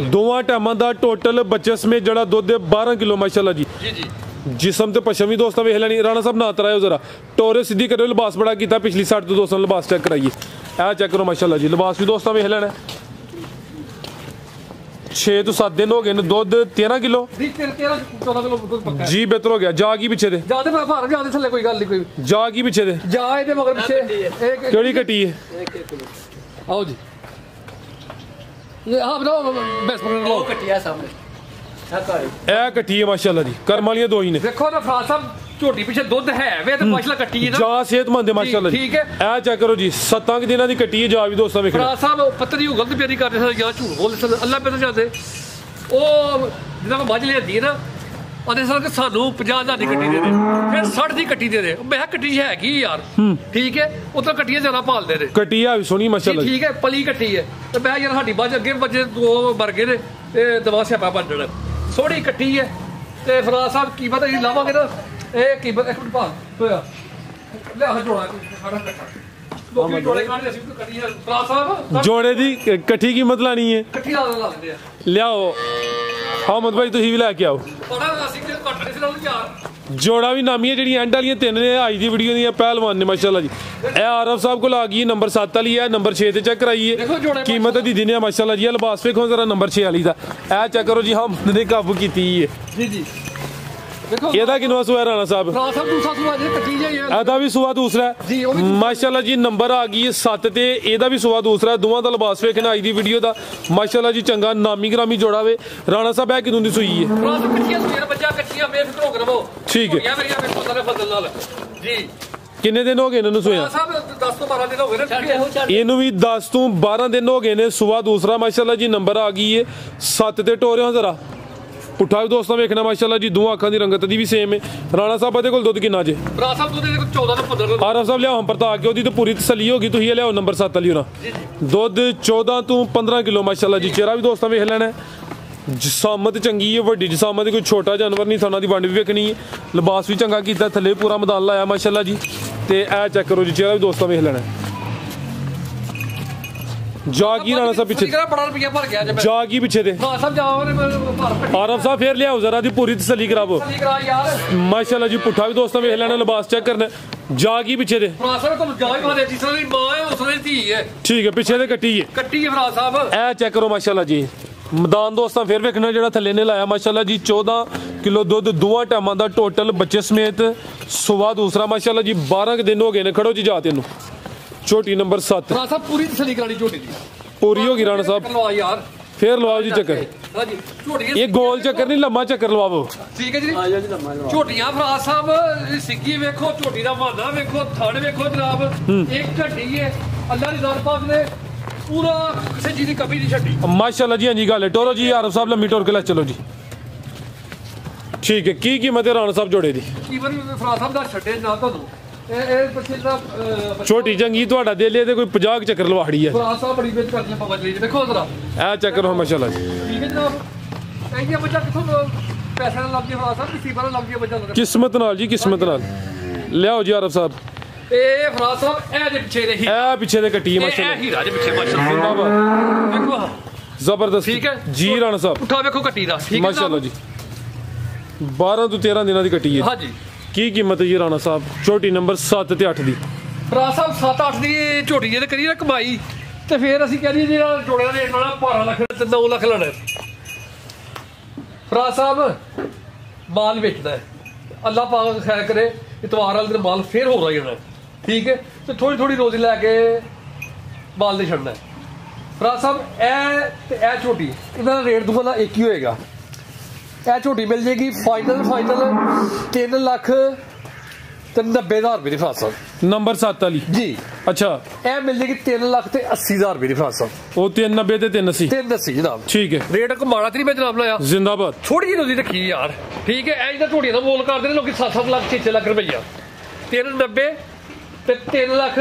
[SPEAKER 1] दोवां टाइमां दा टोटल बच्चे समेत जड़ा दुध 12 किलो माशाल्लाह जी जिसम ते पशम भी दोस्तों वेख लैनी राणा साहब ना तरायो जरा टोरे सीधी करो लिबास बड़ा किया पिछली साइड तो दोस्तों लिबास चेक कराइए ए चेक करो माशाल्लाह जी लिबास भी दोस्तों वेख लेना 6 तो 7 दिन हो गए दुध 13 किलो जी बेहतर हो गया जा की पिछे दे जा की पिछे दे केड़ी कटी है आओ जी कट्टी है माशाल्लाह जी कर्म वाली दो ही ने देखो ना फराज साहब झोटी पीछे दुध है वे तो माशाल्लाह कट्टी है ना जा सेहतमंद है माशाल्लाह ठीक है ए चेक करो जी 7 दिनों की कट्टी है जा भी दोस्तों वेख फराज साहब पत्थर दी गलत प्यारी करते थे या झूठ बोलते थे अल्लाह पे जाते ओ जिदा मझ लेंदी है ना ਉਹਦੇ ਸਰ ਕਿ ਸਾਨੂੰ 50,000 ਦੀ ਕੱਟੀ ਦੇ ਦੇ ਫਿਰ 60 ਦੀ ਕੱਟੀ ਦੇ ਦੇ ਮੈਂ ਕਿਹਾ ਕੱਟੀ ਹੈ ਕੀ ਯਾਰ ਠੀਕ ਹੈ ਉਹ ਤਾਂ ਕੱਟੀਆਂ ਜ਼ਿਆਦਾ ਪਾਲਦੇ ਨੇ ਕੱਟੀ ਆ ਵੀ ਸੋਹਣੀ ਮਾਸ਼ਾਅੱਲਾ ਠੀਕ ਹੈ ਪਲੀ ਕੱਟੀ ਹੈ ਤੇ ਮੈਂ ਯਾਰ ਸਾਡੀ ਬਾਜ ਅੱਗੇ ਬੱਚੇ ਦੋ ਮਰ ਗਏ ਨੇ ਤੇ ਦਵਾ ਸਿਆਪਾ ਬਣ ਜਾਣਾ ਸੋਹਣੀ ਕੱਟੀ ਹੈ ਤੇ ਫਰਾਜ਼ ਸਾਹਿਬ ਕੀ ਪਤਾ ਜੀ ਲਾਵਾਂਗੇ ਨਾ ਇਹ ਕੀ ਪਤਾ ਇੱਕ ਮਿੰਟ ਪਾ ਹੋਇਆ ਲੈ ਆ ਜੋੜਾ ਸਾਡਾ ਕੱਟਾ ਜੋੜੇ ਕਾਢਦੇ ਅਸੀਂ ਕੱਟੀ ਹੈ ਫਰਾਜ਼ ਸਾਹਿਬ ਜੋੜੇ ਦੀ ਕੱਠੀ ਕੀਮਤ ਲਾਣੀ ਹੈ ਕੱਠੀ ਲਾ ਲੈਂਦੇ ਆ ਲਿਆਓ हामद भाई तुम भी लैके आओ जोड़ा भी नामी है जी एंड वाली 3 ने आई दी वीडियो दी पहलवान ने माशाल्लाह जी ए आरफ साहब को आ गई नंबर 7 वाली है नंबर 6 ते चेक कराइए कीमत दी दी ने माशाल्लाह जी लिबास वेखो जरा नंबर 6 वाली दा ए चेक करो जी हम ने काबू कीती है जी जी ਇਹਦਾ ਕਿੰਨਾ ਸੁਆ ਰਾਣਾ ਸਾਹਿਬ ਰਾਣਾ ਸਾਹਿਬ ਦੂਸਰਾ ਸੁਆ ਜੇ ਕੱਟੀ ਜਾਈ ਇਹਦਾ ਵੀ ਸੁਆ ਦੂਸਰਾ ਜੀ ਮਾਸ਼ਾਅੱਲਾ ਜੀ ਨੰਬਰ ਆ ਗਈ 7 ਤੇ ਇਹਦਾ ਵੀ ਸੁਆ ਦੂਸਰਾ ਦੋਵਾਂ ਦਾ ਲਿਬਾਸ ਵੇਖਣਾ ਆਈ ਦੀ ਵੀਡੀਓ ਦਾ ਮਾਸ਼ਾਅੱਲਾ ਜੀ ਚੰਗਾ ਨਾਮੀ ਗ੍ਰਾਮੀ ਜੋੜਾ ਵੇ ਰਾਣਾ ਸਾਹਿਬ ਇਹ ਕਿਦੋਂ ਦੀ ਸੂਈ ਹੈ ਰਾਣਾ ਸਾਹਿਬ ਕੱਟੀਆਂ ਸੂਈਆਂ ਬੱਚਾ ਕੱਟੀਆਂ ਬੇਫਿਕਰ ਹੋ ਕੇ ਰਵੋ ਠੀਕ ਹੈ ਮੇਰੀਆਂ ਵੇਖੋ ਸਾਰੇ ਫਜ਼ਲ ਨਾਲ ਜੀ ਕਿੰਨੇ ਦਿਨ ਹੋ ਗਏ ਇਹਨਾਂ ਨੂੰ ਸੋਇਆ ਸਾਹਿਬ 10 ਤੋਂ 12 ਦਿਨ ਹੋ ਗਏ ਨੇ ਇਹਨੂੰ ਵੀ 10 ਤੋਂ 12 ਦਿਨ ਹੋ ਗਏ ਨੇ ਸੁਆ ਦੂਸਰਾ ਮਾਸ਼ਾਅੱਲਾ ਜੀ ਨੰਬਰ ਆ ਗਈ ਹੈ 7 ਤੇ ਟੋਰਿਓ ਜ਼ਰਾ पुठा भी दोस्तों वेखना माशाल्लाह जी दो आंखों की रंगत दी भी सेम है राणा साहब को दुध किन्ना जे राणा साहब दुध 14 तो 15 आरफ साहब लियाओ हम परता के ओदी तो पूरी तसल्ली होगी तुम लियाओ नंबर 7 वाली होना दुध 14 तो 15 किलो माशाल्लाह जी चेहरा भी दोस्तों वेख लेना जिसामत चंगी है वड्डी जिसामत कोई छोटा जानवर नहीं थाना की वंड भी वेखनी है लिबास भी चंगा किया थले पूरा मैदान लाया माशाल्लाह जी ते ए चेक करो जी चेहरा भी दोस्तों वेख लेना जागी राणा साहब पीछे जागी पीछे दे आरफ साहब फिर लियाओ जरा दी पूरी तसल्ली करावो माशाल्लाह जी पुठा भी दोस्तों वेख लेना लिबास चेक करना ਜਾ ਕੀ ਪਿੱਛੇ ਦੇ
[SPEAKER 2] ਫਰਾਜ ਸਾਹਿਬ ਤੁਹਾਨੂੰ ਜਾ ਹੀ ਮਾਰੇ ਜਿਸ ਤਰ੍ਹਾਂ ਦੀ ਮਾਂ ਹੈ ਉਸ ਤਰ੍ਹਾਂ ਦੀ ਧੀ ਹੈ।
[SPEAKER 1] ਠੀਕ ਹੈ, ਪਿੱਛੇ ਦੇ ਕੱਟੀ ਹੈ
[SPEAKER 2] ਫਰਾਜ ਸਾਹਿਬ।
[SPEAKER 1] ਇਹ ਚੈੱਕ ਕਰੋ ਮਾਸ਼ਾਅੱਲਾ ਜੀ। ਮੈਦਾਨ ਦੋਸਤਾਂ ਫਿਰ ਵੇਖਣਾ ਜਿਹੜਾ ਥੱਲੇ ਨੇ ਲਾਇਆ ਮਾਸ਼ਾਅੱਲਾ ਜੀ। 14 ਕਿਲੋ ਦੁੱਧ ਦੋਵਾਂ ਟਾਈਮਾਂ ਦਾ ਟੋਟਲ ਬੱਚੇ ਸਮੇਤ। ਸੁਬਾ ਦੂਸਰਾ ਮਾਸ਼ਾਅੱਲਾ ਜੀ। 12 ਦਿਨ ਹੋ ਗਏ ਨੇ। ਖੜੋ ਜੀ ਜਾ ਤੈਨੂੰ। ਝੋਟੀ ਨੰਬਰ 7
[SPEAKER 2] ਫਰਾਜ ਸਾਹਿਬ ਪੂਰੀ ਤਸੱਲੀ ਕਰਾਣੀ ਝੋਟੀ ਦੀ।
[SPEAKER 1] ਪੂਰੀ ਹੋ ਗਈ ਰਾਣਾ ਸਾਹਿਬ।
[SPEAKER 2] ਲਵਾ ਯਾਰ
[SPEAKER 1] ਫੇਰ ਲਵਾਓ ਜੀ ਚੱਕਰ।
[SPEAKER 2] ਹਾਂਜੀ ਝੋਟੀ
[SPEAKER 1] ਇਹ ਗੋਲ ਚੱਕਰ ਨਹੀਂ, ਲੰਮਾ ਚੱਕਰ ਲਵਾਵੋ।
[SPEAKER 2] ਠੀਕ ਹੈ ਜੀ। ਝੋਟੀਆਂ ਫਰਾਜ ਸਾਹਿਬ ਸਿੱਗੀ ਵੇਖੋ, ਝੋਟੀ ਦਾ ਮਾਨਾ ਵੇਖੋ, ਥਣ ਵੇਖੋ ਜਨਾਬ। ਇੱਕ ਝੱਡੀ ਹੈ ਅੱਲਾ ਦੀ ਜ਼ਾਤ ਪਾਕ ਨੇ ਪੂਰਾ ਕਿਸੇ ਚੀਜ਼ ਦੀ ਕਮੀ ਨਹੀਂ ਛੱਡੀ
[SPEAKER 1] ਮਾਸ਼ਾਅੱਲਾ ਜੀ। ਹਾਂਜੀ ਗੱਲ ਹੈ। ਟੋਰੋ ਜੀ ਆਰਫ ਸਾਹਿਬ ਲੰਮੀ ਟੋਰ ਕੇ ਲੈ ਚਲੋ ਜੀ। ਠੀਕ ਹੈ, ਕੀ ਕੀਮਤ ਹੈ ਰਾਣਾ ਸਾਹਿਬ ਜੋੜੇ ਦੀ?
[SPEAKER 2] ਕੀਮਤ ਫਰਾਜ ਸਾਹਿਬ ਦਾ ਛੱਡੇ ਨਾ ਤੁਹਾਨੂੰ ਇਹ ਬੱਚੇ ਦਾ
[SPEAKER 1] ਛੋਟੀ ਜੰਗੀ ਤੁਹਾਡਾ ਦੇ ਲਿਆ ਤੇ ਕੋਈ 50 ਚੱਕਰ ਲਵਾੜੀ ਹੈ।
[SPEAKER 2] ਫਰਾਜ ਸਾਹਿਬ ਬੜੀ ਬੇਇੱਜ਼ਤੀ ਕਰਦੇ ਪਵਨ ਜੀ ਵੇਖੋ ਜ਼ਰਾ।
[SPEAKER 1] ਇਹ ਚੱਕਰ ਹੋ ਮਾਸ਼ਾਅੱਲਾ ਜੀ।
[SPEAKER 2] ਠੀਕ ਹੈ ਜਨਾਬ। ਇਹ ਬੱਚਾ ਕਿੱਥੋਂ ਪੈਸੇ ਨਾਲ ਲੱਗ ਗਿਆ ਫਰਾਜ ਸਾਹਿਬ? ਕਿਸੇ ਪਰ ਲੱਗ ਗਿਆ ਬੱਚਾ।
[SPEAKER 1] ਕਿਸਮਤ ਨਾਲ ਜੀ, ਕਿਸਮਤ ਨਾਲ। ਲਿਆਓ ਜੀ ਆਰਫ ਸਾਹਿਬ।
[SPEAKER 2] ਇਹ ਫਰਾਜ ਸਾਹਿਬ ਇਹ ਦੇ ਪਿੱਛੇ ਰਹੀ।
[SPEAKER 1] ਇਹ ਪਿੱਛੇ ਦੇ ਕੱਟੀ ਹੈ ਮਾਸ਼ਾਅੱਲਾ।
[SPEAKER 2] ਇਹ ਹੀਰਾ ਦੇ ਪਿੱਛੇ ਮਾਸ਼ਾਅੱਲਾ ਵੇਖੋ
[SPEAKER 1] ਜ਼ਬਰਦਸਤ।
[SPEAKER 2] ਠੀਕ ਹੈ
[SPEAKER 1] ਜੀ ਰਾਣਾ ਸਾਹਿਬ।
[SPEAKER 2] ਉਠਾ ਵੇਖੋ ਕੱਟੀ ਦਾ। ਠੀਕ ਹੈ
[SPEAKER 1] ਮਾਸ਼ਾਅੱਲਾ ਜੀ। 12 ਤੋਂ 13 ਦਿਨਾਂ ਦੀ ਕੱਟੀ ਹੈ।
[SPEAKER 2] ਹਾਂਜੀ।
[SPEAKER 1] ਕੀ ਕੀਮਤ ਹੈ ਜੀ ਰਾਣਾ ਸਾਹਿਬ ਝੋਟੀ ਨੰਬਰ 7 ਤੇ 8 ਦੀ?
[SPEAKER 2] ਫਰਾਜ ਸਾਹਿਬ 7-8 ਦੀ ਝੋਟੀ ਜੇ ਕਰੀਏ ਨਾ ਕਮਾਈ ਤੇ ਫਿਰ ਅਸੀਂ ਕਹਿੰਦੇ ਜਿਹੜਾ ਜੋੜੇ ਦਾ ਰੇਟ ਲਾਣਾ 12 ਲੱਖ ਤੇ 9 ਲੱਖ ਲੈਣਾ। ਫਰਾਜ ਸਾਹਿਬ ਮਾਲ ਵੇਚਦਾ ਹੈ। ਅੱਲਾਹ ਪਾਕ ਖੈਰ ਕਰੇ, ਇਤਵਾਰ ਵਾਲੇ ਦਿਨ ਮਾਲ ਫੇਰ ਹੋ ਰਿਹਾ ਜਾਣਾ। ਠੀਕ ਹੈ, ਤੇ ਥੋੜੀ ਰੋਜ਼ ਲੈ ਕੇ ਮਾਲ ਦੇ ਛੱਡਣਾ। ਫਰਾਜ ਸਾਹਿਬ ਇਹ ਤੇ ਇਹ ਝੋਟੀ ਇਹਨਾਂ ਦਾ ਰੇਟ ਦੋਵਾਂ ਦਾ ਇੱਕ ਹੀ ਹੋਏਗਾ। ਇਹ ਝੋਟੀ ਮਿਲ ਜੇਗੀ ਫਾਈਨਲ 3 ਲੱਖ ਤੇ 90,000 ਰੁਪਏ ਦੀ ਫਰਾਜ ਸਾਹਿਬ।
[SPEAKER 1] ਨੰਬਰ 7 ਵਾਲੀ
[SPEAKER 2] ਜੀ।
[SPEAKER 1] ਅੱਛਾ,
[SPEAKER 2] ਇਹ ਮਿਲ ਜੇਗੀ 3 ਲੱਖ ਤੇ 80,000 ਰੁਪਏ ਦੀ ਫਰਾਜ ਸਾਹਿਬ।
[SPEAKER 1] ਉਹ 390 ਤੇ 380
[SPEAKER 2] 380 ਜਨਾਬ।
[SPEAKER 1] ਠੀਕ ਹੈ।
[SPEAKER 2] ਰੇਟ ਕੋ ਮਾੜਾ ਤੇ ਨਹੀਂ ਮੈਂ ਜਨਾਬ ਲਾਇਆ।
[SPEAKER 1] ਜ਼ਿੰਦਾਬਾਦ।
[SPEAKER 2] ਥੋੜੀ ਜਿਹੀ ਤੁਸੀਂ ਰੱਖੀ ਯਾਰ। ਠੀਕ ਹੈ, ਇਹ ਜਿਹੜਾ ਝੋਟੀਆਂ ਦਾ ਮੋਲ ਕਰਦੇ ਨੇ ਲੋਕੀ 7-7 ਲੱਖ 6 ਲੱਖ ਰੁਪਈਆ। 390 ਤੇ 3 ਲੱਖ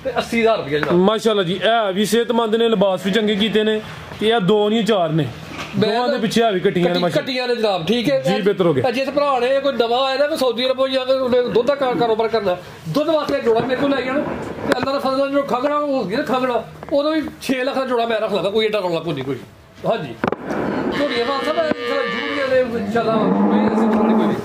[SPEAKER 2] ਤੇ 80,000 ਰੁਪਏ ਜਨਾਬ।
[SPEAKER 1] ਮਾਸ਼ਾਅੱਲਾ ਜੀ। ਇਹ ਵੀ ਸਿਹਤਮੰਦ ਨੇ, ਲਿਬਾਸ ਵੀ ਚੰਗੇ ਕੀਤੇ ਨੇ। ਇਹ 2 ਨਹੀਂ 4 ਨੇ। ਦੋਵਾਂ ਦੇ ਪਿੱਛੇ ਆ ਵੀ ਕੱਟੀਆਂ ਨੇ ਮਾਸ਼ਾਅੱਲਾ।
[SPEAKER 2] ਕੱਟੀਆਂ ਨੇ ਜਨਾਬ। ਠੀਕ ਹੈ
[SPEAKER 1] ਜੀ, ਬਿਹਤਰ ਹੋ ਗਿਆ।
[SPEAKER 2] ਜਿਸ ਭਰਾ ਨੇ ਕੋਈ ਨਵਾਂ ਆਇਆ ਨਾ ਸਾਊਦੀ ਅਰਬ ਜਾਂ ਉਹਨੇ ਦੁੱਧ ਦਾ ਕਾਰੋਬਾਰ ਕਰਨਾ, ਦੁੱਧ ਵਾਸਤੇ ਜੋੜਾ ਮੇਰੇ ਕੋਲ ਲੈ ਗਿਆ ਨਾ ਤੇ ਅੱਲਾ ਦਾ ਫਜ਼ਲ ਨਾਲ ਜੋ ਖੰਗਣਾ ਹੋ ਗਿਆ ਨਾ ਖੰਗਣਾ, ਉਦੋਂ ਵੀ 6 ਲੱਖ ਦਾ ਜੋੜਾ ਮੈਂ ਰੱਖ ਲਾਂਗਾ। ਕੋਈ ਏਡਾ ਰੌਲਾ ਕੋਈ ਨਹੀਂ ਕੋਈ। ਹਾਂਜੀ ਝੋਟੀਆਂ ਵਾਸਤੇ ਜੂਰੀਆਂ ਨੇ ਇੰਸ਼ਾਅੱਲਾ ਕੋਈ ਨਹੀਂ।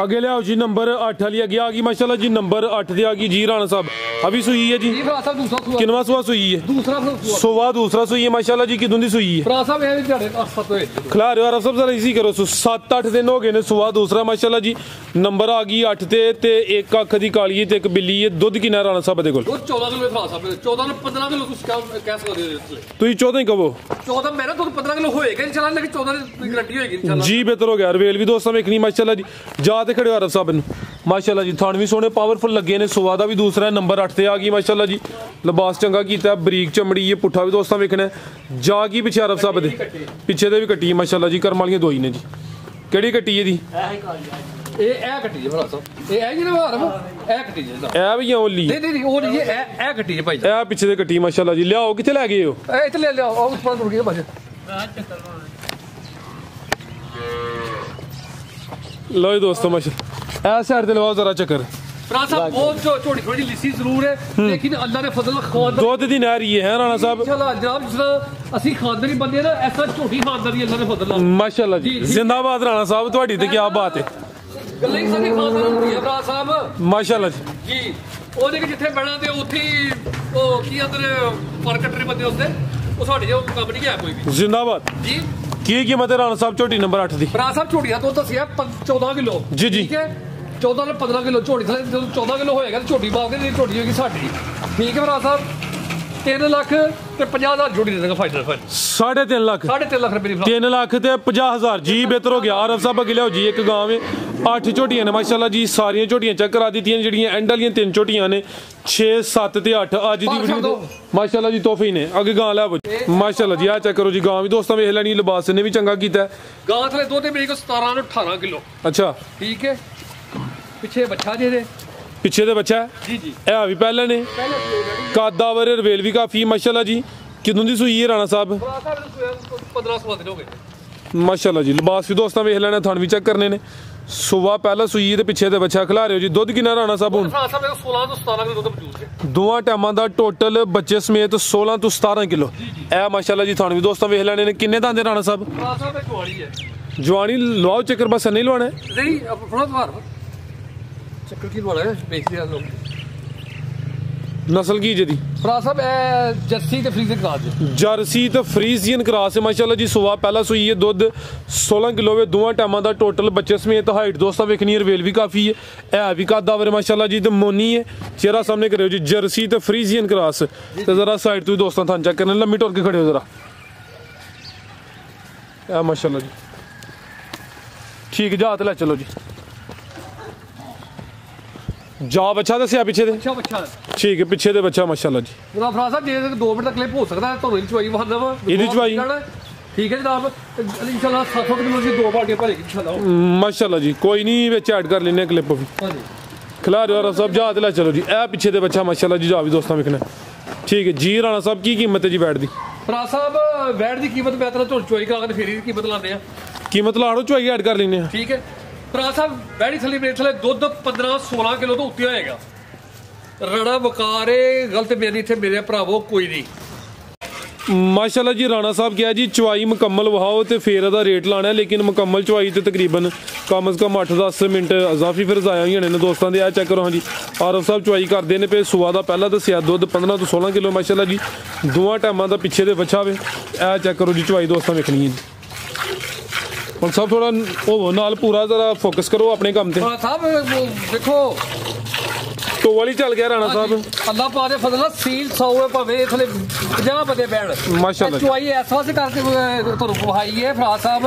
[SPEAKER 1] ਅੱਗੇ ਲਿਆਓ ਜੀ ਨੰਬਰ 8 ਵਾਲੀ ਅੱਗੇ ਆ ਗਈ ਮਾਸ਼ਾਅੱਲਾ ਜੀ। ਨੰਬਰ 8 ਤੇ ਆ ਗਈ ਜੀ ਰਾਣਾ ਸਾਹਿਬ। ਅਭੀ ਸੂਈ है जी।
[SPEAKER 2] ਫਰਾਜ ਸਾਹਿਬ ਦੂਸਰਾ ਸੂਆ।
[SPEAKER 1] ਕਿੰਨਵਾਂ ਸੂਆ ਸੂਈ ਹੈ?
[SPEAKER 2] ਦੂਸਰਾ
[SPEAKER 1] ਸੁਬਾ ਦੂਸਰਾ ਸੂਈ ਹੈ ਮਾਸ਼ਾਅੱਲਾ ਜੀ। ਕਿਦੋਂ ਦੀ ਸੂਈ ਹੈ
[SPEAKER 2] ਫਰਾਜ ਸਾਹਿਬ? ਇਹ ਜਿਹੜੇ 8-7 ਹੋਏ
[SPEAKER 1] ਖਿਲਾ ਰਹੇ ਹੋ ਆਰਫ ਸਾਹਿਬ। ਜ਼ਰਾ ਇਜ਼ੀ ਕਰੋ। 7-8 ਦਿਨ ਹੋ ਗਏ ਨੇ। ਸੁਬਾ ਦੂਸਰਾ ਮਾਸ਼ਾਅੱਲਾ ਜੀ। ਨੰਬਰ ਆ ਗਈ 8 ਤੇ ਇੱਕ ਅੱਖ ਦੀ ਕਾਲੀ ਹੈ ਤੇ ਇੱਕ ਬਿੱਲੀ ਹੈ। ਦੁੱਧ ਕਿੰਨਾ ਰਾਣਾ ਸਾਹਿਬ ਦੇ ਕੋਲ?
[SPEAKER 2] ਦੁੱਧ 14 ਕਿਲੋ ਫਰਾਜ ਸਾਹਿਬ। 14 ਨੂੰ 15 ਕਿਲੋ ਤੁਸੀਂ ਕਹਿ ਸਕਦੇ ਹੋ।
[SPEAKER 1] ਤੁਸੀਂ 14 ਹੀ ਕਹੋ।
[SPEAKER 2] 14 ਮੇਰਾ ਦੁੱਧ 15 ਕਿਲੋ ਹੋਏਗਾ ਇੰਸ਼ਾਅੱਲਾ, ਲੇਕਿਨ 14 ਦੀ ਗਾਰੰਟੀ ਹੋਏਗੀ ਇੰਸ਼ਾਅੱਲਾ
[SPEAKER 1] ਜੀ। ਬਿਹਤਰ ਹੋ ਗਿਆ। ਰਵੇਲ ਵੀ ਦੋਸਤਾਂ ਵੇਖਣੀ ਮਾਸ਼ਾਅੱਲਾ ਜੀ। ਜਾ ਤੇ ਖੜਿਓ ਆਰਫ ਸਾਹਿਬ ਨੂੰ ਮਾਸ਼ਾਅੱਲਾ ਜੀ। ਥਣ ਵੀ ਸੋਹਣੇ ਪਾਵਰਫੁਲ ਲੱਗੇ ਨੇ। ਸੁਬਾ ਦਾ ਵੀ ਦੂਸਰਾ ਨੰਬਰ 8 ਤੇ ਆ ਗਈ ਮਾਸ਼ਾਅੱਲਾ ਜੀ। ਲਿਬਾਸ ਚੰਗਾ ਕੀਤਾ, ਬਰੀਕ ਚਮੜੀ ਹੈ। ਪੁੱਠਾ ਵੀ ਦੋਸਤਾਂ ਵੇਖਣਾ। ਜਾ ਕੀ ਪਿੱਛੇ ਆਰਫ ਸਾਹਿਬ ਦੇ ਪਿੱਛੇ ਦੇ ਵੀ ਕੱਟੀ ਹੈ ਮਾਸ਼ਾਅੱਲਾ ਜੀ। ਕਰਮ ਵਾਲੀਆਂ ਦੋਈ ਨੇ ਜੀ। ਕਿਹੜੀ ਕੱਟੀ ਹੈ ਦੀ?
[SPEAKER 2] ਇਹ ਕੱਟੀ ਹੈ ਫਰਾਜ ਸਾਹਿਬ। ਇਹ ਜੀ ਨਾ ਇਹ ਕੱਟੀ ਹੈ।
[SPEAKER 1] ਇਹ ਵੀ ਓਲੀ
[SPEAKER 2] ਨਹੀਂ ਉਹ ਨਹੀਂ ਇਹ ਕੱਟੀ ਹੈ ਭਾਈ।
[SPEAKER 1] ਇਹ ਪਿੱਛੇ ਦੇ ਕੱਟੀ ਮਾਸ਼ਾਅੱਲਾ ਜੀ। ਲਿਆਓ। ਕਿੱਥੇ ਲੈ ਗਏ ਹੋ?
[SPEAKER 2] ਇਹ ਇੱਥੇ ਲੈ ਲਿਆਓ। ਉਹ ਉੱਪਰ ਟੁਰ ਗਿਆ ਬਾਜ।
[SPEAKER 1] ਲਓ ਜੀ ਦੋਸਤੋ ਮਾਸ਼ਾਅੱਲਾ। ਇਹ ਸਾਈਡ ਤੇ ਲਵਾਓ ਜ਼ਰਾ ਚੱਕਰ।
[SPEAKER 2] ਫਰਾਜ ਸਾਹਿਬ ਬਹੁਤ ਥੋੜੀ ਲਿੱਸੀ ਜ਼ਰੂਰ ਹੈ, ਲੇਕਿਨ ਅੱਲਾ ਨੇ ਫਜ਼ਲ ਖਾਨ
[SPEAKER 1] ਦੁੱਧ ਦੀ ਨਹਿਰ ਹੀ ਹੈ ਰਾਣਾ ਸਾਹਿਬ।
[SPEAKER 2] ਇੰਸ਼ਾਅੱਲਾ ਜਨਾਬ ਜਿਸ ਤਰ੍ਹਾਂ ਅਸੀਂ ਖਾਨਦਾਨੀ ਬੰਦੇ ਨਾ ਐਸਾ ਝੋਟੀ ਖਾਨਦਾਨੀ ਅੱਲਾ ਨੇ ਫਜ਼ਲ ਨਾਲ
[SPEAKER 1] ਮਾਸ਼ਾਅੱਲਾ ਜੀ। ਜ਼ਿੰਦਾਬਾਦ ਰਾਣਾ ਸਾਹਿਬ। ਤੁਹਾਡੀ ਤੇ ਕੀ ਬਾਤ ਹੈ।
[SPEAKER 2] ਗੱਲਾਂ ਹੀ ਸਾਡੀ ਖਾਨਦਾਨ ਹੁੰਦੀ ਹੈ ਫਰਾਜ ਸਾਹਿਬ
[SPEAKER 1] ਮਾਸ਼ਾਅੱਲਾ ਜੀ।
[SPEAKER 2] ਜੀ ਉਹਦੇ ਕਿ ਜਿੱਥੇ ਬਣਾ ਤੇ ਉੱਥੇ ਉਹ ਕੀ ਅੰਦਰ ਮਾਰਕੀਟਰੀ ਬੰਦੇ ਹੁੰਦੇ, ਉਹ ਸਾਡੇ ਜੋ ਕੰਮ ਨਹੀਂ ਹੈ ਕੋਈ ਵੀ।
[SPEAKER 1] ਜ਼ਿੰਦਾਬਾਦ
[SPEAKER 2] ਜੀ।
[SPEAKER 1] ਕੀ ਕੀਮਤ ਹੈ ਰਾਣਾ ਸਾਹਿਬ ਝੋਟੀ ਨੰਬਰ 8 ਦੀ?
[SPEAKER 2] ਫਰਾਜ ਸਾਹਿਬ ਝੋਟੀਆਂ ਤੋਂ ਦੱਸਿਆ 14 ਕਿਲੋ।
[SPEAKER 1] ਜੀ ਜੀ।
[SPEAKER 2] ਠੀਕ ਹੈ, 14 ਨਾਲ 15 ਕਿਲੋ ਝੋਟੀ ਥਲੇ। ਜਦੋਂ 14 ਕਿਲੋ ਹੋਏਗਾ ਤਾਂ ਝੋਟੀ ਪਾਓਗੇ ਨਹੀਂ, ਝੋਟੀ ਹੋਏਗੀ ਸਾਡੀ। ਠੀਕ ਹੈ ਫਰਾਜ ਸਾਹਿਬ। 3 ਲੱਖ ਤੇ 50,000 ਜੋੜੀ ਦੇ ਦੇਗਾ ਫਾਈਨਲ।
[SPEAKER 1] 3.5 ਲੱਖ
[SPEAKER 2] 3.5 ਲੱਖ ਰੁਪਏ ਦੀ
[SPEAKER 1] 3 ਲੱਖ ਤੇ 50,000 ਜੀ। ਬਿਹਤਰ ਹੋ ਗਿਆ ਆਰਫ ਸਾਹਿਬ। ਅੱਗੇ ਲਿਆਓ ਜੀ। ਇੱਕ ਗਾਂ ਵੇ 8 ਝੋਟੀਆਂ ਨੇ ਮਾਸ਼ਾਅੱਲਾ ਜੀ। ਸਾਰੀਆਂ ਝੋਟੀਆਂ ਚੈੱਕ ਕਰਾ ਦਿੱਤੀਆਂ ਜਿਹੜੀਆਂ ਐਂਡ ਵਾਲੀਆਂ 3 ਝੋਟੀਆਂ ਨੇ 6 7 ਤੇ 8 ਅੱਜ ਦੀ ਵੀਡੀਓ ਮਾਸ਼ਾਅੱਲਾ ਜੀ ਤੋਹਫੇ ਨੇ। ਅੱਗੇ ਗਾਂ ਲੈ ਮਾਸ਼ਾਅੱਲਾ ਜੀ। ਆ ਚੈੱਕ ਕਰੋ ਜੀ। ਗਾਂ ਵੀ ਦੋਸਤਾਂ ਵੇਖ ਲੈਣੀ। ਲਿਬਾਸ ਨੇ ਵੀ ਚੰਗਾ ਕੀਤਾ।
[SPEAKER 2] ਗਾਂ ਥਲੇ ਦੁੱਧ ਮੇਰੇ ਕੋਲ 17 ਤੋਂ 18 ਕਿਲੋ।
[SPEAKER 1] ਅੱਛਾ।
[SPEAKER 2] ਠੀਕ ਹੈ, ਪਿੱਛੇ ਬੱਚਾ ਜੇ ਦੇ
[SPEAKER 1] ਪਿੱਛੇ ਦੇ ਬੱਚਾ
[SPEAKER 2] ਜੀ ਜੀ।
[SPEAKER 1] ਇਹ ਵੀ ਪਹਿਲੇ ਨੇ। ਕਾਦਾਵਰ ਰਵੇਲ ਵੀ ਕਾਫੀ ਮਾਸ਼ਾਅੱਲਾ ਜੀ। ਕਿਦੋਂ ਦੀ ਸੂਈ ਹੈ ਰਾਣਾ ਸਾਹਿਬ?
[SPEAKER 2] 15-16 ਦਿਨ ਹੋ ਗਏ
[SPEAKER 1] ਮਾਸ਼ਾਅੱਲਾ ਜੀ। ਲਿਬਾਸ ਵੀ ਦੋਸਤਾਂ ਵੇਖ ਲੈਣਾ। ਥਣ ਵੀ ਚੈੱਕ ਕਰਨੇ ਨੇ। ਸੁਬਾ ਪਹਿਲਾ ਸੂਈ ਤੇ ਪਿੱਛੇ ਦੇ ਬੱਚਾ ਖਿਲਾ ਰਹੇ ਹੋ ਜੀ। ਦੁੱਧ ਕਿੰਨਾ ਰਾਣਾ ਸਾਹਿਬ ਹੁਣ?
[SPEAKER 2] 16 ਤੋਂ 17 ਕਿਲੋ ਦੁੱਧ ਮੌਜੂਦ ਹੈ।
[SPEAKER 1] ਦੋਵਾਂ ਟਾਈਮਾਂ ਦਾ ਟੋਟਲ ਬੱਚੇ ਸਮੇਤ 16 ਤੋਂ 17 ਕਿਲੋ। ਇਹ ਮਾਸ਼ਾਅੱਲਾ ਜੀ। ਥਣ ਵੀ ਦੋਸਤਾਂ ਵੇਖ ਲੈਣੇ ਨੇ। ਕਿੰਨੇ ਦੰਦ ਰਾਣਾ ਸਾਹਿਬ?
[SPEAKER 2] ਜਵਾਨੀ ਹੈ।
[SPEAKER 1] ਜਵਾਨੀ ਲਵਾਓ ਚੱਕਰ। ਬਸ ਨਹੀਂ ਲਵਾਣਾ
[SPEAKER 2] ਨਹੀਂ ਆਪਣਾ ਤੁਹਾਰ ਚੱਕਰ ਕੀ ਲਵਾਣਾ ਹੈ ਵੇਖਦੇ ਆ ਲੋਕ।
[SPEAKER 1] नस्ल की जी
[SPEAKER 2] फराज साहब जर्सी ते फ्रीजियन क्रॉस
[SPEAKER 1] जर्सी तो फ्रीजियन क्रॉस है माशाल्लाह जी। सुबह पहला सुई है, दुध 16 किलो है, दोवां टाइमां दा टोटल बच्चे समेत। हाइट दोस्तों वेखनी है, रवेल भी काफ़ी है भी कद माशाल्लाह जी। तो मोनी है, चेहरा सामने करो जी। जर्सी तो फ्रीजियन क्रॉस तो जरा साइड तो दोस्तों थान चेक करने लम्मी टोर के खड़े हो जरा माशाल्लाह जी। ठीक जा लै चलो जी। जा बच्चा दसिया पिछे दे ठीक है, पिछे दे बच्चा माशाल्लाह जी।
[SPEAKER 2] फराज साहब जे 2 मिनट तक क्लिप हो सकता है तो चवाई बहाना वा
[SPEAKER 1] इहदी चवाई
[SPEAKER 2] ठीक है जनाब। इंशाल्लाह 700 किलो की 2 बाल्टियां भरेगी इंशाल्लाह
[SPEAKER 1] माशाल्लाह जी। कोई नहीं विच ऐड कर लेने क्लिप भी खिला रहे सब जा लै चलो जी। ए पिछे दे बच्चा माशाल्लाह जी। जा भी दोस्तों विकना ठीक है जी। राणा साहब की कीमत है जी बैट दी?
[SPEAKER 2] फराज साहब बैट की कीमत मैं तो चवाई करा के फिर कीमत लाने हैं।
[SPEAKER 1] कीमत लाड़ो चवाई ऐड कर लेने
[SPEAKER 2] ठीक है। फराज साहब बैड़ी थली मेरे थले दुध 15-16 किलो तो उत्ते होएगा। राणा वकारे गलत मेरी इत्थे मेरे भरावो कोई नहीं
[SPEAKER 1] माशाल्लाह जी। राणा साहब क्या जी चवाई मुकम्मल वहाओ तो फिर ਇਹਦਾ रेट लाना है, लेकिन मुकम्मल चवाई तो तकरीबन कम अज कम 8-10 मिनट अजाफी फिर जाया होने ने दोस्तों के। चेक करो हाँ जी। आरफ साहब चवाई करते हैं पे सुबह का पहला दसिया दुध 15 ਤੋਂ 16 किलो माशाल्लाह जी। दोवां टाइमां का पिछे दे बच्चा वे। चेक करो जी चवाई दोस्तों वेखनी है जी। हम सब थोड़ा होवो नाल पूरा जरा फोकस करो अपने काम ते।
[SPEAKER 2] साहब देखो
[SPEAKER 1] तो वाली चल गया राणा साहब।
[SPEAKER 2] अल्लाह पाक दे फजल सील 100 भावे थले 50 बंदे बैठ
[SPEAKER 1] माशाल्लाह।
[SPEAKER 2] चवाई इस वास्ते करके तुहानू वहाई है फराज साहब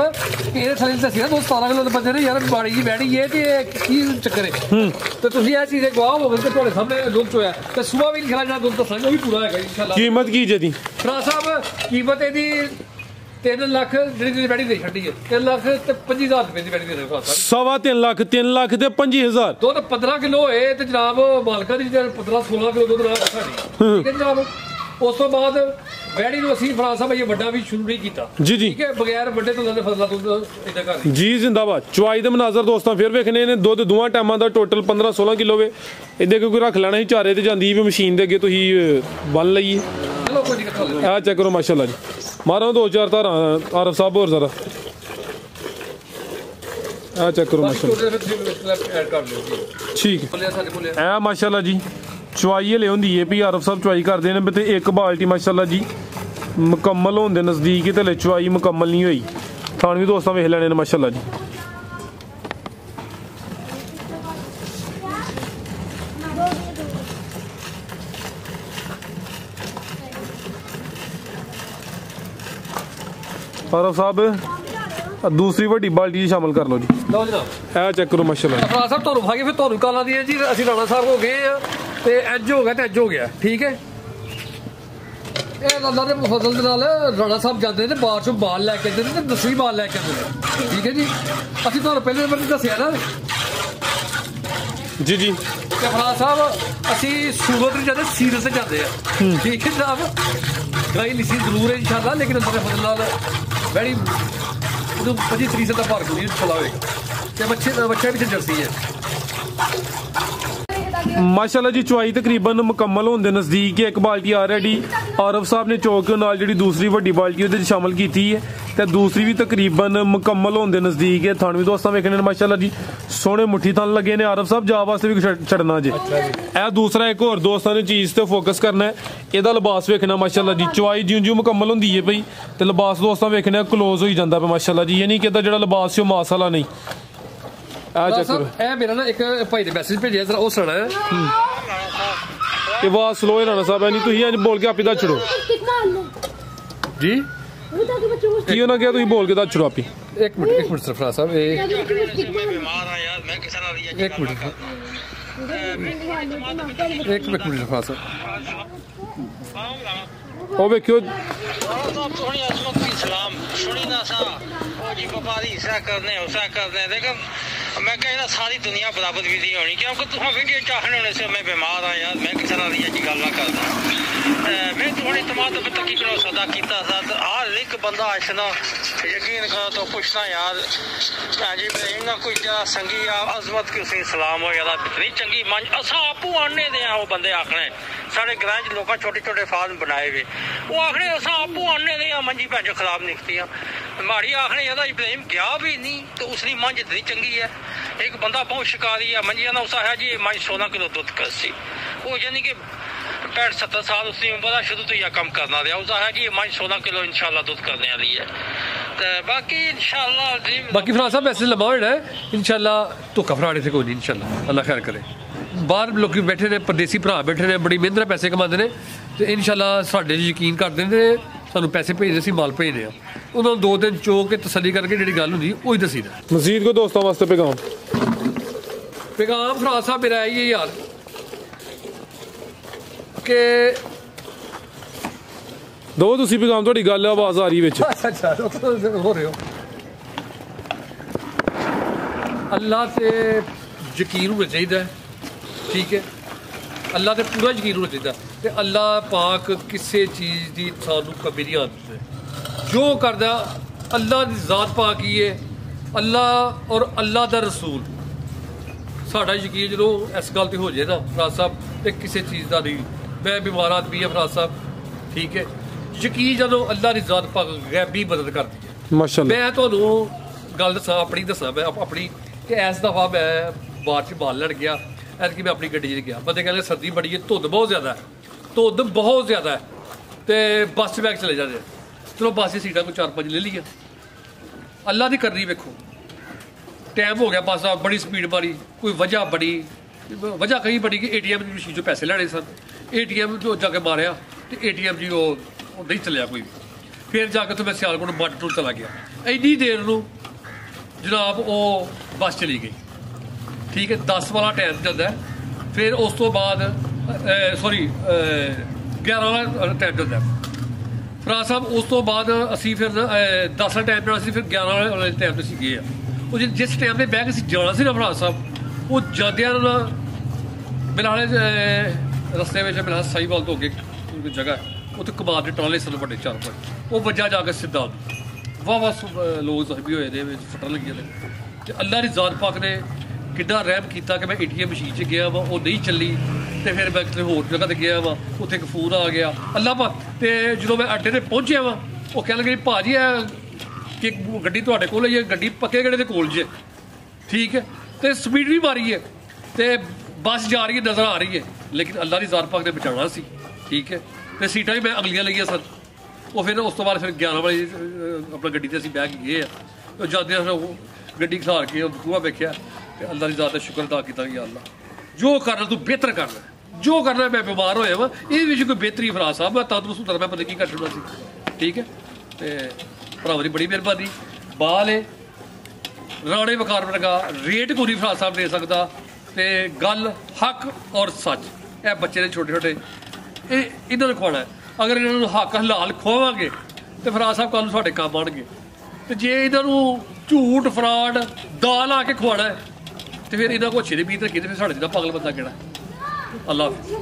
[SPEAKER 2] ये थले दसी ना 17 किलो बंदे ने यार बाड़ी जी बैठी है ते की चक्कर है तो तुसी ये चीज़ गवाह हो गए तुहाडे सामने दुध चोया ते सुबह भी लिखा जाना दुध दसांगे भी पूरा है इंशाल्लाह।
[SPEAKER 1] कीमत की जी
[SPEAKER 2] फराज साहब? कीमत एदी 3 लाख जी बैठी दे छड़ी है 3 लाख ते 25,000 रुपए की बैठी दे रहे
[SPEAKER 1] 3.5 लाख 3 लाख ते 25,000
[SPEAKER 2] दुध 15 किलो है तो जनाब मालका दी 15-16 किलो दुध साडी ठीक है जनाब। उस तो बाद बैड़ी ਨੂੰ ਅਸੀਂ ਫਰਾਜ਼ ਸਾਹਿਬ ਇਹ ਵੱਡਾ ਵੀ ਸ਼ੁਰੂ ਨਹੀਂ ਕੀਤਾ
[SPEAKER 1] जी जी
[SPEAKER 2] ठीक है बगैर ਵੱਡੇ ਤੋਂ ਦੇ ਫਸਲਾ ਦੁੱਧ ਇਦਾਂ ਕਰ
[SPEAKER 1] जी जिंदाबाद। चवाई ਦੇ ਮਨਾਜ਼ਰ ਦੋਸਤਾਂ ਫਿਰ ਵੇਖਣੇ ਨੇ। ਦੁੱਧ ਦੋਵਾਂ ਟਾਈਮਾਂ ਦਾ ਟੋਟਲ 15-16 ਕਿਲੋ ਵੇ। ਇਹਦੇ ਕੋਈ ਰੱਖ ਲੈਣਾ ਸੀ ਚਾਰੇ ਤੇ ਜਾਂਦੀ ਵੀ ਮਸ਼ੀਨ ਦੇ ਅੱਗੇ ਤੁਸੀਂ ਬੰਨ ਲਈਏ।
[SPEAKER 2] ਚਲੋ ਕੋਈ ਨਹੀਂ
[SPEAKER 1] ਆ ਚੈੱਕ ਕਰੋ ਮਾਸ਼ਾਅੱਲਾ ਜੀ। ਮਾਰੋ 2-4 ਧਾਰਾਂ ਆਰਫ ਸਾਹਿਬ ਹੋਰ ਜ਼ਰਾ ਆ ਚੈੱਕ ਕਰੋ ਮਾਸ਼ਾਅੱਲਾ
[SPEAKER 2] ਐਡ ਕਰ ਲਿਓ ਜੀ
[SPEAKER 1] ਠੀਕ ਹੈ।
[SPEAKER 2] ਬੋਲਿਆ ਸਾਡੇ ਬੋਲਿਆ
[SPEAKER 1] ਐ ਮਾਸ਼ਾਅੱਲਾ ਜੀ ਚਵਾਈ ਹਲੇ ਹੁੰਦੀ ਹੈ ਵੀ ਆਰਫ ਸਾਹਿਬ ਚਵਾਈ ਕਰਦੇ ਨੇ ਤੇ ਇੱਕ ਬਾਲਟੀ ਮਾਸ਼ਾਅੱਲਾ ਜੀ ਮੁਕੰਮਲ ਹੋਣ ਦੇ ਨਜ਼ਦੀਕ ਹੀ ਤੇ ਹਲੇ ਚਵਾਈ ਮੁਕੰਮਲ ਨਹੀਂ ਹੋਈ। ਥਾਣ ਵੀ ਦੋਸਤਾਂ ਵੇਖ ਲੈਣੇ ਨੇ ਮਾਸ਼ਾਅੱਲਾ ਜੀ। आरफ साहब दूसरी वड्डी बाल्टी शामिल कर लो जी।
[SPEAKER 2] लो जनाब
[SPEAKER 1] ए चेक करो माशाल्लाह।
[SPEAKER 2] फराज साहब ਤੁਹਾਨੂੰ ਭਾਗੇ ਫਿਰ ਤੁਹਾਨੂੰ ਕਾਲਾਂ ਦੀ ਜੀ ਅਸੀਂ ਰਾਣਾ ਸਾਹਿਬ ਹੋ ਗਏ ਆ ਤੇ ਐਜ ਹੋ ਗਿਆ ਤੇ ਐਜ ਹੋ ਗਿਆ ਠੀਕ ਹੈ। ਇਹ ਅੱਲਾ ਦੇ ਫਜ਼ਲ ਦੇ ਨਾਲ ਰਾਣਾ ਸਾਹਿਬ ਜਾਂਦੇ ਨੇ ਬਾਹਰ ਚੋਂ ਬਾਲ ਲੈ ਕੇ ਆਉਂਦੇ ਨੇ ਤੇ 10ਵੀਂ ਬਾਲ ਲੈ ਕੇ ਆਉਂਦੇ ਨੇ ਠੀਕ ਹੈ ਜੀ। ਅਸੀਂ ਤੁਹਾਨੂੰ ਪਹਿਲੇ ਨੰਬਰ ਤੇ ਦੱਸਿਆ ਨਾ
[SPEAKER 1] जी जी
[SPEAKER 2] ਤੇ ਫਰਾਜ਼ ਸਾਹਿਬ ਅਸੀਂ ਸੂਰਤ ਨੂੰ ਜਾਂਦੇ ਸੀਰਤ ਤੇ ਜਾਂਦੇ ਆ ਠੀਕ ਹੈ ਜਨਾਬ। ਗਾਈ ਲਿਸੀ ਜ਼ਰੂਰ ਹੈ ਇੰਸ਼ਾਅੱਲਾ ਲੇਕਿਨ ਅੱਲਾ ਦੇ ਫਜ਼ਲ ਨਾਲ ਬੜੀ 25-30 ਦਾ ਭਾਰ ਕੋਈ ਚਲਾ ਹੋਏਗਾ ਤੇ ਬੱਚੇ ਵੀ ਜਰਸੀ ਹੈ
[SPEAKER 1] माशाल्लाह जी। चवाई तकरीबन मुकम्मल होने नज़दीक एक बाल्टी ऑलरेडी आरफ साहब ने चौक नाल जी दूसरी वड्डी बाल्टी उहदे शामिल की है ते दूसरी भी तकरीबन मुकम्मल होने नज़दीक है। थान भी दोस्तों वेखने माशाल्लाह जी सोहने मुट्ठी थान लगे ने। आरफ साहब जा वास्ते भी छड़ना जे ए दूसरा एक होर दोस्तों ने चीज़ ते फोकस करना है। ਇਹਦਾ लिबास वेखना माशाल्लाह जी। चवाई जिउं जिउं मुकम्मल होंदी है पई ते लिबास दोस्तों वेखने क्लोज हो जाता पे माशाल्लाह जी। ये नहीं कि ਇਹਦਾ ਜਿਹੜਾ ਲਿਬਾਸ ਸੀ ਉਹ ਮਾਸ ਵਾਲਾ ਨਹੀਂ।
[SPEAKER 2] मेरा ना एक भाई ने मैसेज भेजा जरा वो सुना
[SPEAKER 1] ये आवाज स्लो है राणा साहब है नहीं तुम इंज बोल के आप दस छड़ो
[SPEAKER 2] जी
[SPEAKER 1] की ना क्या तुम बोल के दस छड़ो आप
[SPEAKER 2] एक मिनट सरफराज साहब एक मिनट सरफराज साहब
[SPEAKER 1] ओ वेखियो
[SPEAKER 3] सलाम सुनी ना सा ओ जी व्यापारी ऐसा करने देखो मैं कहना सारी दुनिया बराबर भी नहीं होनी क्योंकि तुम वीडियो चाहने होने से मैं बीमार हाँ यार मैं किस तरह की गल ना करता मैं तुम्हारी तमाम तकीकन सौदा किया हर एक बंदा आसना यकीन करो तो पुछना यार जी इन्ना कोई जरा संगी अजमत की उसी सलाम हो यार इतनी चंगी मंज असा आपू आने दे वो बंदे आखने साढ़े ग्रां च लोग छोटे छोटे फार्म बनाए हुए वो आखने असा आपू आने दे मंजी भैन खराब निकती माड़ी आखने यदा इब्राहिम गया भी नहीं तो उसकी मंज इतनी चंगी है। एक बंदा बहुत शिकारी है मंजिया ना उसा है जी मंज 16 किलो दुध करसी ਉਹ ਯਾਨੀ ਕਿ 65-70 ਸਾਲ ਉਸਦੀ ਉਮਰ ਦਾ ਸ਼ੁਰੂ ਤੋਂ ਹੀ ਇਹ ਕੰਮ ਕਰਨਾ ਰਿਹਾ। ਉਸਦਾ ਹੈ ਕਿ ਮੱਝ 16 ਕਿਲੋ ਇਨਸ਼ਾਅੱਲਾ ਦੁੱਧ ਕਰਨੇ ਵਾਲੀ ਹੈ। ਤੇ ਬਾਕੀ ਇਨਸ਼ਾਅੱਲਾ ਜੀ
[SPEAKER 2] ਬਾਕੀ ਫਰਾਜ ਸਾਹਿਬ ਵੈਸੇ ਲੰਮਾ ਹੋਣਾ ਹੈ ਇਨਸ਼ਾਅੱਲਾ, ਧੋਖਾ ਫਰਾੜੇ ਤੇ ਕੋਈ ਨਹੀਂ ਇਨਸ਼ਾਅੱਲਾ, ਅੱਲਾ ਖੈਰ ਕਰੇ। ਬਾਹਰ ਲੋਕੀ ਬੈਠੇ ਨੇ, ਪਰਦੇਸੀ ਭਰਾ ਬੈਠੇ ਨੇ, ਬੜੀ ਮਿਹਨਤ ਨਾਲ ਪੈਸੇ ਕਮਾਉਂਦੇ ਨੇ ਤੇ ਇਨਸ਼ਾਅੱਲਾ ਸਾਡੇ ਯਕੀਨ ਕਰਦੇ ਨੇ, ਸਾਨੂੰ ਪੈਸੇ ਭੇਜਦੇ ਸੀ, ਮਾਲ ਭੇਜਦੇ ਆ, ਉਹਨਾਂ ਨੂੰ 2 ਦਿਨ ਚੋ ਕੇ ਤਸੱਲੀ ਕਰਕੇ ਜਿਹੜੀ ਗੱਲ ਹੁੰਦੀ ਉਹੀ ਦੱਸੀਦਾ।
[SPEAKER 1] ਮਜ਼ੀਦ ਕੋ ਦੋਸਤਾਂ ਵਾਸਤੇ ਪੈਗਾਮ
[SPEAKER 2] ਫਰਾਜ ਸਾਹਿਬ ਮੇਰਾ ਇਹ ਯਾਰ ਕਿ
[SPEAKER 1] ਦੋ ਤੁਸੀਂ ਪੈਗਾਮ, ਤੁਹਾਡੀ ਗੱਲ ਆਵਾਜ਼ ਆ ਰਹੀ ਵਿੱਚ।
[SPEAKER 2] ਅੱਛਾ ਹੋ ਰਹੇ ਹੋ। ਅੱਲਾ ਤੇ ਯਕੀਨ ਹੋਣਾ ਚਾਹੀਦਾ, ਠੀਕ ਹੈ, ਅੱਲਾ ਤੇ ਪੂਰਾ ਯਕੀਨ ਹੋਣਾ ਚਾਹੀਦਾ ਤੇ ਅੱਲਾ ਪਾਕ ਕਿਸੇ ਚੀਜ਼ ਦੀ ਸਾਨੂੰ ਕਮੀ ਨਹੀਂ ਆਉਂਦੀ। ਜੋ ਕਰਦਾ ਅੱਲਾ ਦੀ ਜ਼ਾਤ ਪਾਕ ਹੀ ਹੈ, ਅੱਲਾ ਔਰ ਅੱਲਾ ਦਾ ਰਸੂਲ। ਸਾਡਾ ਯਕੀਨ ਜਦੋਂ ਇਸ ਗੱਲ ਤੇ ਹੋ ਜਾਏ ਨਾ ਫਰਾਜ ਸਾਹਿਬ, ਤੇ ਕਿਸੇ ਚੀਜ਼ ਦਾ ਨਹੀਂ। ਮੈਂ ਬਿਮਾਰ ਆਦਮੀ ਹਾਂ ਫਰਾਜ ਸਾਹਿਬ, ਠੀਕ ਹੈ, ਯਕੀਨ ਜਦੋਂ ਅੱਲਾ ਦੀ ਜ਼ਾਤ ਪਾਕ ਗੈਬੀ ਮਦਦ ਕਰਦੀ ਹੈ।
[SPEAKER 1] ਮਾਸ਼ਾਅੱਲਾ।
[SPEAKER 2] ਮੈਂ ਤੁਹਾਨੂੰ ਗੱਲ ਦੱਸਾਂ, ਆਪਣੀ ਦੱਸਾਂ, ਮੈਂ ਆਪਣੀ ਕਿ ਇਸ ਦਫਾ ਮੈਂ ਬਾਹਰ 'ਚ ਬਾਲ ਲੜ ਗਿਆ, ਐਤਕੀ ਮੈਂ ਆਪਣੀ ਗੱਡੀ 'ਚ ਗਿਆ। ਬੰਦੇ ਕਹਿੰਦੇ ਸਰਦੀ ਬੜੀ ਹੈ, ਧੁੰਦ ਬਹੁਤ ਜ਼ਿਆਦਾ ਹੈ, ਧੁੰਦ ਬਹੁਤ ਜ਼ਿਆਦਾ ਹੈ, ਤੇ ਬੱਸ 'ਚ ਬੈਗ ਚਲੇ ਜਾਂਦੇ। ਚਲੋ ਬੱਸ ਦੀ ਸੀਟਾਂ ਕੋਈ 4-5 ਲੈ ਲਈਆਂ। ਅੱਲਾ ਦੀ ਕਰਨੀ ਵੇਖੋ, ਟਾਈਮ ਹੋ ਗਿਆ, ਬੱਸ ਦਾ ਬੜੀ ਸਪੀਡ ਮਾਰੀ, ਕੋਈ ਵਜ੍ਹਾ ਵਜ੍ਹਾ ਕਹੀ ਬੜੀ ਕਿ ATM ਦੀ ਮਸ਼ੀਨ 'ਚੋਂ ਪੈਸੇ ਲੈਣੇ ਸਨ। ATM 'ਚੋਂ ਜਾ ਕੇ ਮਾਰਿਆ ਤੇ ATM ਜੀ ਉਹ ਨਹੀਂ ਚੱਲਿਆ ਕੋਈ। ਫਿਰ ਜਾ ਕੇ ਉੱਥੇ ਮੈਂ ਸਿਆਲਕੋਟ ਬੱਟ ਤੋਂ ਚਲਾ ਗਿਆ। ਇੰਨੀ ਦੇਰ ਨੂੰ ਜਨਾਬ ਉਹ ਬੱਸ ਚਲੀ ਗਈ, ਠੀਕ ਹੈ, 10 ਵਾਲਾ ਟਾਈਮ ਜਾਂਦਾ। ਫਿਰ ਉਸ ਤੋਂ ਬਾਅਦ 11 ਵਾਲਾ ਟਾਈਮ ਜਾਂਦਾ ਫਰਾਜ ਸਾਹਿਬ। ਉਸ ਤੋਂ ਬਾਅਦ ਅਸੀਂ ਫਿਰ 10 ਵਾਲੇ ਟਾਈਮ ਨਾਲ ਅਸੀਂ ਫਿਰ 11 ਵਾਲੇ ਟਾਈਮ 'ਤੇ ਅਸੀਂ ਗਏ ਆ। ਉਹ ਜਿਸ ਟਾਈਮ 'ਤੇ ਬਹਿ ਕੇ ਅਸੀਂ ਜਾਣਾ ਸੀ ਨਾ ਫਰਾਜ ਸਾਹਿਬ, ਉਹ ਜਾਂਦਿਆਂ ਨਾਲ ਬਿਲਾਲੇ ਰਸਤੇ ਵਿੱਚ ਬਿਲਾਲ ਸਾਈਵਾਲ ਤੋਂ ਅੱਗੇ ਜਗ੍ਹਾ ਉੱਥੇ ਕਬਾਬ ਦੇ ਟਰਾਲੇ ਸਨ ਵੱਡੇ 4-5, ਉਹ ਵੱਜਾ ਜਾ ਕੇ ਸਿੱਧਾ ਵਾਹ ਲੋਕ ਜ਼ਖਮੀ ਹੋਏ ਦੇ ਵਿੱਚ, ਫਟਣ ਲੱਗੀਆਂ ਨੇ। ਤੇ ਅੱਲਾ ਦੀ ਜ਼ਾਤ ਪਾਕ ਨੇ ਕਿੱਡਾ ਰਹਿਮ ਕੀਤਾ ਕਿ ਮੈਂ ATM ਮਸ਼ੀਨ 'ਚ ਗਿਆ ਵਾ, ਉਹ ਨਹੀਂ ਚੱਲੀ, ਤੇ ਫਿਰ ਮੈਂ ਕਿਤੇ ਹੋਰ ਜਗ੍ਹਾ 'ਤੇ ਗਿਆ ਵਾ, ਉੱਥੇ ਇੱਕ ਫੋਨ ਆ ਗਿਆ ਅੱਲਾ ਪਾਕ। ਤੇ ਜਦੋਂ ਮੈਂ ਅੱਡੇ 'ਤੇ ਪਹੁੰਚਿਆ ਵਾ, ਉਹ ਕਹਿਣ ਲੱਗੇ ਭਾਜੀ ਕਿ ਗੱਡੀ ਤੁਹਾਡੇ ਕੋਲ ਹੈ, ਗੱਡੀ ਪੱਕੇ ਗੇੜੇ ਦੇ ਕੋਲ ਜੇ, ਠੀਕ ਹੈ, ਤੇ ਸਪੀਡ ਵੀ ਮਾਰੀ ਹੈ ਤੇ ਬੱਸ ਜਾ ਰਹੀ ਹੈ, ਨਜ਼ਰ ਆ ਰਹੀ ਹੈ, ਲੇਕਿਨ ਅੱਲਾ ਦੀ ਜ਼ਾਤ ਪਾਕ ਨੇ ਬਚਾਉਣਾ ਸੀ, ਠੀਕ ਹੈ। ਤੇ ਸੀਟਾਂ ਵੀ ਮੈਂ ਅਗਲੀਆਂ ਲਈਆਂ ਸਨ। ਉਹ ਫਿਰ ਉਸ ਤੋਂ ਬਾਅਦ ਫਿਰ 11 ਵਾਲੀ ਆਪਣਾ ਗੱਡੀ 'ਤੇ ਅਸੀਂ ਬਹਿ ਕੇ ਗਏ ਆ। ਉਹ ਜਾਂਦੇ ਉਹ ਗੱਡੀ ਖਿਲਾਰ ਕੇ ਬੂਹਾ ਵੇਖਿਆ ਤੇ ਅੱਲਾ ਦੀ ਜ਼ਾਤ ਦਾ ਸ਼ੁਕਰ ਅਦਾ ਕੀਤਾ ਕਿ ਅੱਲਾ ਜੋ ਕਰਨਾ ਤੂੰ ਬਿਹਤਰ ਕਰਨਾ, ਜੋ ਕਰਨਾ। ਮੈਂ ਬਿਮਾਰ ਹੋਇਆ ਵਾ, ਇਹਦੇ ਵਿੱਚ ਕੋਈ ਬਿਹਤਰੀ ਫਰਾਜ ਸਾਹਿਬ, ਮੈਂ ਤੰਦਰੁਸਤ ਹੁੰਦਾ, ਮੈਂ ਪਤਾ ਕੀ ਕਰਨਾ ਸੀ, ਠੀਕ ਹੈ। ਤੇ ਭਰਾਵਾਂ ਦੀ ਬੜੀ ਮਿਹਰਬਾਨੀ। ਬਾਲ ਹੈ ਰਾਣੇ ਵਕਾਰ ਵਰਗਾ ਰੇਟ ਕੋਈ ਫਰਾਜ ਸਾਹਿਬ ਦੇ ਸਕਦਾ। ਤੇ ਗੱਲ ਹੱਕ ਔਰ ਸੱਚ, ਇਹ ਬੱਚੇ ਨੇ ਛੋਟੇ ਇਹਨਾਂ ਨੂੰ ਖਵਾਉਣਾ। ਅਗਰ ਇਹਨਾਂ ਨੂੰ ਹੱਕ ਹਲਾਲ ਖਵਾਵਾਂਗੇ ਤੇ ਫਰਾਜ ਸਾਹਿਬ ਕੱਲ੍ਹ ਨੂੰ ਸਾਡੇ ਕੰਮ ਆਉਣਗੇ। ਤੇ ਜੇ ਇਹਨਾਂ ਨੂੰ ਝੂਠ ਫਰਾਡ ਦਾਲ ਆ ਕੇ ਖਵਾਉਣਾ ਤੇ ਫਿਰ ਇਹਨਾਂ ਕੋਲ ਅੱਛੇ ਦੀ ਬੀਤ ਰੱਖੀ ਤੇ ਫਿਰ ਸਾਡੇ ਜਿਹੜਾ ਪਾਗਲ ਬੰਦਾ ਕਿਹੜਾ। ਅੱਲਾ ਹਾਫਿਜ਼।